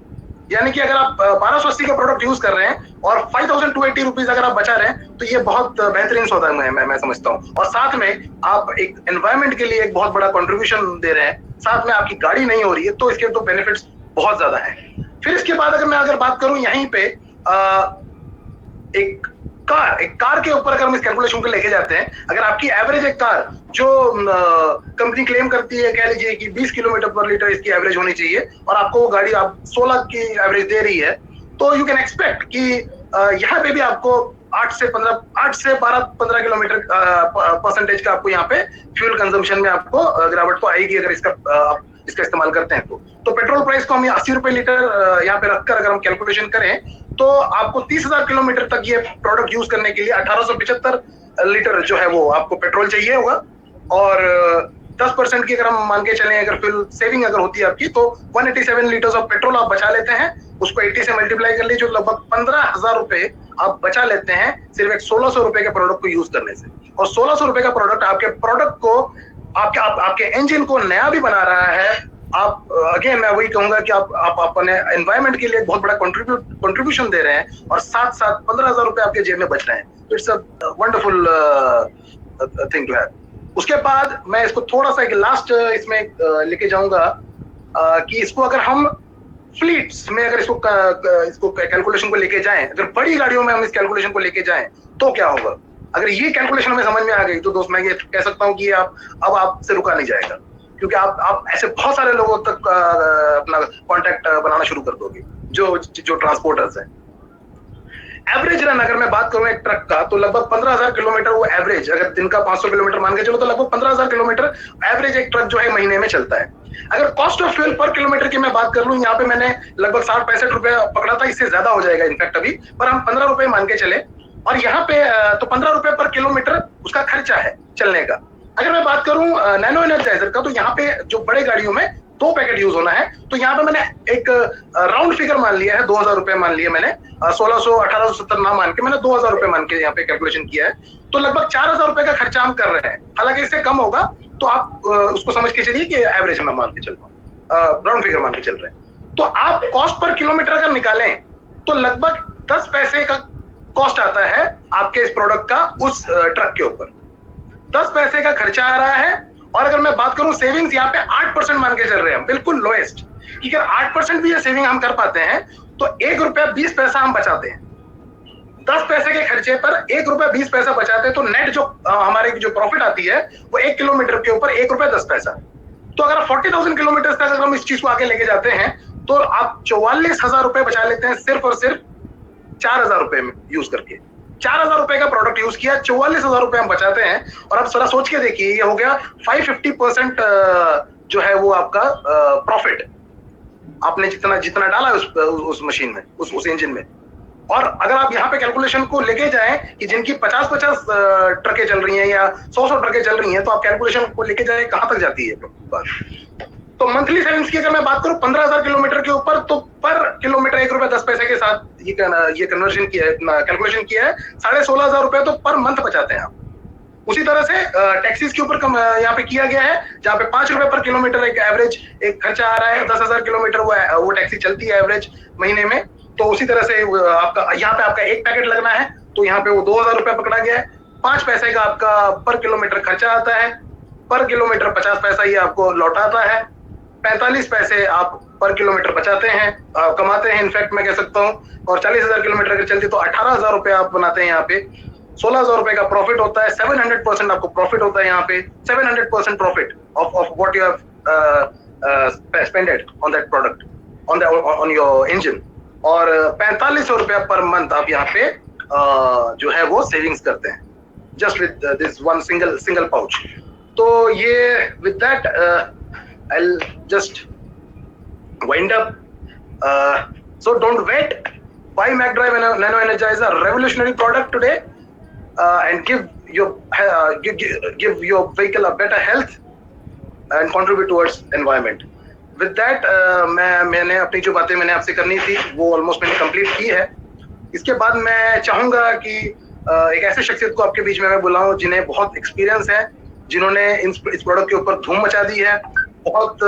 Speaker 3: यानी कि अगर आप 1280 का प्रोडक्ट यूज कर रहे हैं और 5,280 रुपीज अगर आप बचा रहे हैं तो ये बहुत बेहतरीन सौदा है मैं समझता हूँ। और साथ में आप एक एनवायरनमेंट के लिए एक बहुत बड़ा कंट्रीब्यूशन दे रहे हैं, साथ में आपकी गाड़ी नहीं हो रही है, तो इसके तो बेनिफिट्स बहुत ज्यादा हैं। फिर इसके बाद अगर बात करूं यहीं पे एक कार के ऊपर अगर हम इस कैलकुलेशन को लेके जाते हैं, अगर आपकी एवरेज एक कार जो कंपनी क्लेम करती है, कह लीजिए कि 20 किलोमीटर पर लीटर इसकी एवरेज होनी चाहिए और आपको वो गाड़ी आप 16 की एवरेज दे रही है, तो यू कैन एक्सपेक्ट कि यहाँ पे भी आपको 8 से 12-15 किलोमीटर परसेंटेज का आपको यहाँ पे फ्यूल कंजम्पशन में आपको गिरावट तो आएगी अगर इसका इस्तेमाल करते हैं। तो पेट्रोल प्राइस को हम 80 रुपए लीटर यहाँ पे रखकर अगर हम कैलकुलेशन करें तो आपको 30,000 किलोमीटर तक ये प्रोडक्ट यूज करने के लिए 1875 लीटर जो है वो आपको पेट्रोल चाहिए होगा। और 10% की अगर हम मान के चलें, अगर फ्यूल सेविंग अगर होती है आपकी, तो 187 लीटर्स ऑफ पेट्रोल आप बचा लेते हैं। उसको 80 से मल्टीप्लाई कर लीजिए, लगभग 15,000 रुपए आप बचा लेते हैं सिर्फ एक 1600 रुपए के प्रोडक्ट को यूज करने से। और 1600 रुपए का प्रोडक्ट आपके प्रोडक्ट को आपके इंजन को नया भी बना रहा है। आप अगेन मैं वही कहूंगा कि आप अपने एनवायरमेंट के लिए बहुत बड़ा कंट्रीब्यूशन दे रहे हैं और साथ साथ 15,000 रुपए आपके जेब में बच रहे हैं। It's a wonderful thing to have. उसके बाद मैं इसको थोड़ा सा एक लास्ट इसमें लेके जाऊंगा कि इसको अगर हम फ्लीट्स में अगर इसको कैलकुलेशन को लेके जाएं, अगर बड़ी गाड़ियों में हम इस कैलकुलेशन को लेके जाएं तो क्या होगा। अगर ये कैलकुलेशन हमें समझ में आ गई तो दोस्त मैं ये कह सकता हूं कि अब आपसे रुका नहीं जाएगा, क्योंकि आप ऐसे बहुत सारे लोगों तक अपना कांटेक्ट बनाना शुरू कर दोगे जो ट्रांसपोर्टर्स हैं। एवरेज रन अगर मैं बात करूं एक ट्रक का, तो लगभग 15,000 किलोमीटर वो एवरेज, अगर दिन का 500 किलोमीटर मान के चलो तो लगभग 15,000 किलोमीटर एवरेज एक ट्रक जो है महीने में चलता है। अगर कॉस्ट ऑफ फ्यूल पर किलोमीटर की मैं बात कर लूं, यहाँ पे मैंने लगभग 60-65 रुपए पकड़ा था, इससे ज्यादा हो जाएगा इनफैक्ट अभी, पर हम 15 रुपए मान के चले। और यहाँ पे तो 15 रुपए पर किलोमीटर उसका खर्चा है चलने का। अगर मैं बात करूं नैनो एनर्जाइजर का, तो यहाँ पे जो बड़े गाड़ियों में 2 पैकेट यूज होना है, तो यहाँ पे मैंने एक राउंड फिगर मान लिया है, 2,000 रुपए मान लिया मैंने, 1600 1870 ना मान के मैंने 2,000 रुपए मान के यहाँ पे कैलकुलेशन किया है। तो लगभग 4,000 रुपए का खर्चा हम कर रहे हैं, हालांकि इससे कम होगा, तो आप उसको समझ के चलिए कि एवरेज मैं मान के चल रहा हूँ, राउंड फिगर मान के चल रहे हैं। तो आप कॉस्ट पर किलोमीटर अगर निकालें तो लगभग 10 पैसे का कॉस्ट आता है आपके इस प्रोडक्ट का उस ट्रक के ऊपर, 10 पैसे का खर्चा आ रहा है। और अगर मैं बात करूं सेविंग्स, यहाँ पे 8% मान के चल रहे हैं, बिल्कुल लोएस्ट, कि अगर 8% भी ये सेविंग हम कर पाते हैं तो 1 रुपया 20 पैसा हम बचाते हैं। 10 पैसे के खर्चे पर 1 रुपया 20 पैसा बचाते हैं, तो नेट जो हमारे जो प्रॉफिट आती है वो 1 किलोमीटर के ऊपर 1 रुपया 10 पैसा। तो अगर 40,000 किलोमीटर तक अगर हम इस चीज को आगे लेके जाते हैं तो आप 44,000 रुपए बचा लेते हैं सिर्फ और सिर्फ 4,000 रुपए में यूज करके। 4,000 रुपए का प्रोडक्ट यूज किया, 44,000 रुपए हम बचाते हैं। और आप जरा सोच के देखिए, ये हो गया 550% जो है वो आपका प्रॉफिट आपने जितना डाला उस मशीन में, उस इंजन में। और अगर आप यहाँ पे कैलकुलेशन को लेके जाएं कि जिनकी 50-50 ट्रकें चल रही हैं या 100-100 ट्रकें चल रही हैं, तो आप कैलकुलेशन को लेके जाए कहां तक जाती है बात। तो मंथली सेविंग्स की अगर मैं बात करूं 15,000 किलोमीटर के ऊपर, तो पर किलोमीटर 1 रुपया 10 पैसे के साथ ये कन्वर्जन किया है, कैलकुलेशन किया है, 16,500 रुपए तो पर मंथ बचाते हैं आप। उसी तरह से टैक्सीज के ऊपर यहाँ पे किया गया है, जहाँ पे 5 रुपए पर किलोमीटर एक एवरेज एक खर्चा आ रहा है। 10,000 किलोमीटर वो टैक्सी चलती है एवरेज महीने में, तो उसी तरह से आपका यहाँ पे आपका एक पैकेट लगना है, तो यहाँ पे वो 2,000 रुपए पकड़ा गया है। 5 पैसे का आपका पर किलोमीटर खर्चा आता है, पर किलोमीटर 50 पैसा ही आपको लौटाता है। 45 पैसे आप पर किलोमीटर बचाते हैं, कमाते हैं इनफैक्ट मैं कह सकता हूँ। और 40,000 किलोमीटर अगर चलती तो 18,000 रुपए आप बनाते हैं यहाँ पे। 16,000 रुपए का प्रॉफिट होता है, 700% आपको प्रॉफिट होता है यहाँ पे, 700% profit of what you have spended on that product on your engine. और 4500 रुपया पर मंथ आप यहाँ पे जो है वो सेविंग्स करते हैं, just with this one single pouch. तो ये with that I'll just wind up. So don't wait. Buy MacDrive Nano Energizer, revolutionary product today, and give your vehicle a better health and contribute towards environment. With that, मैंने अपनी जो बातें मैंने आपसे करनी थी वो ऑलमोस्ट मैंने कंप्लीट की है। इसके बाद मैं चाहूंगा कि एक ऐसे शख्सियत को आपके बीच में मैं बुलाऊं जिन्हें बहुत एक्सपीरियंस है, जिन्होंने इस प्रोडक्ट के ऊपर धूम मचा दी है। बहुत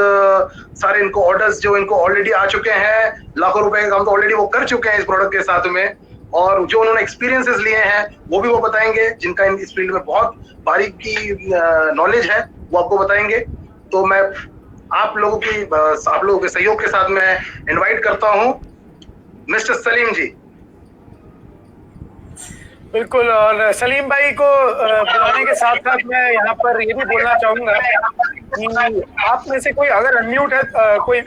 Speaker 3: सारे इनको ऑर्डर्स जो इनको ऑलरेडी आ चुके हैं, लाखों रुपए का काम तो ऑलरेडी वो कर चुके हैं इस प्रोडक्ट के साथ में। और जो उन्होंने एक्सपीरियंसेस लिए हैं वो भी वो बताएंगे, जिनका इस फील्ड में बहुत बारीकी नॉलेज है वो आपको बताएंगे। तो मैं आप लोगों के सहयोग के साथ मैं इनवाइट करता हूं मिस्टर सलीम जी।
Speaker 1: बिल्कुल, और सलीम भाई को बुलाने के साथ साथ मैं यहाँ पर ये भी बोलना चाहूंगा कि आप में से कोई अगर अनम्यूट है, कोई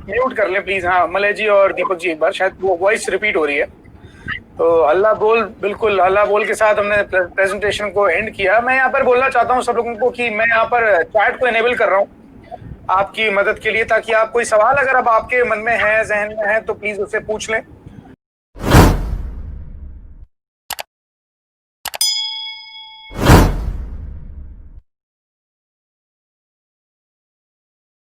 Speaker 1: म्यूट कर ले प्लीज। हाँ, मलय जी और दीपक जी, एक बार शायद वो वॉइस रिपीट हो रही है, तो हल्ला बोल, बिल्कुल हल्ला बोल के साथ हमने प्रेजेंटेशन को एंड किया। मैं यहाँ पर बोलना चाहता हूँ सब लोगों को कि मैं यहाँ पर चैट को इनेबल कर रहा हूँ, आपकी मदद के लिए, ताकि आप कोई सवाल अगर अब आपके मन में है, जहन में है, तो प्लीज उससे पूछ लें।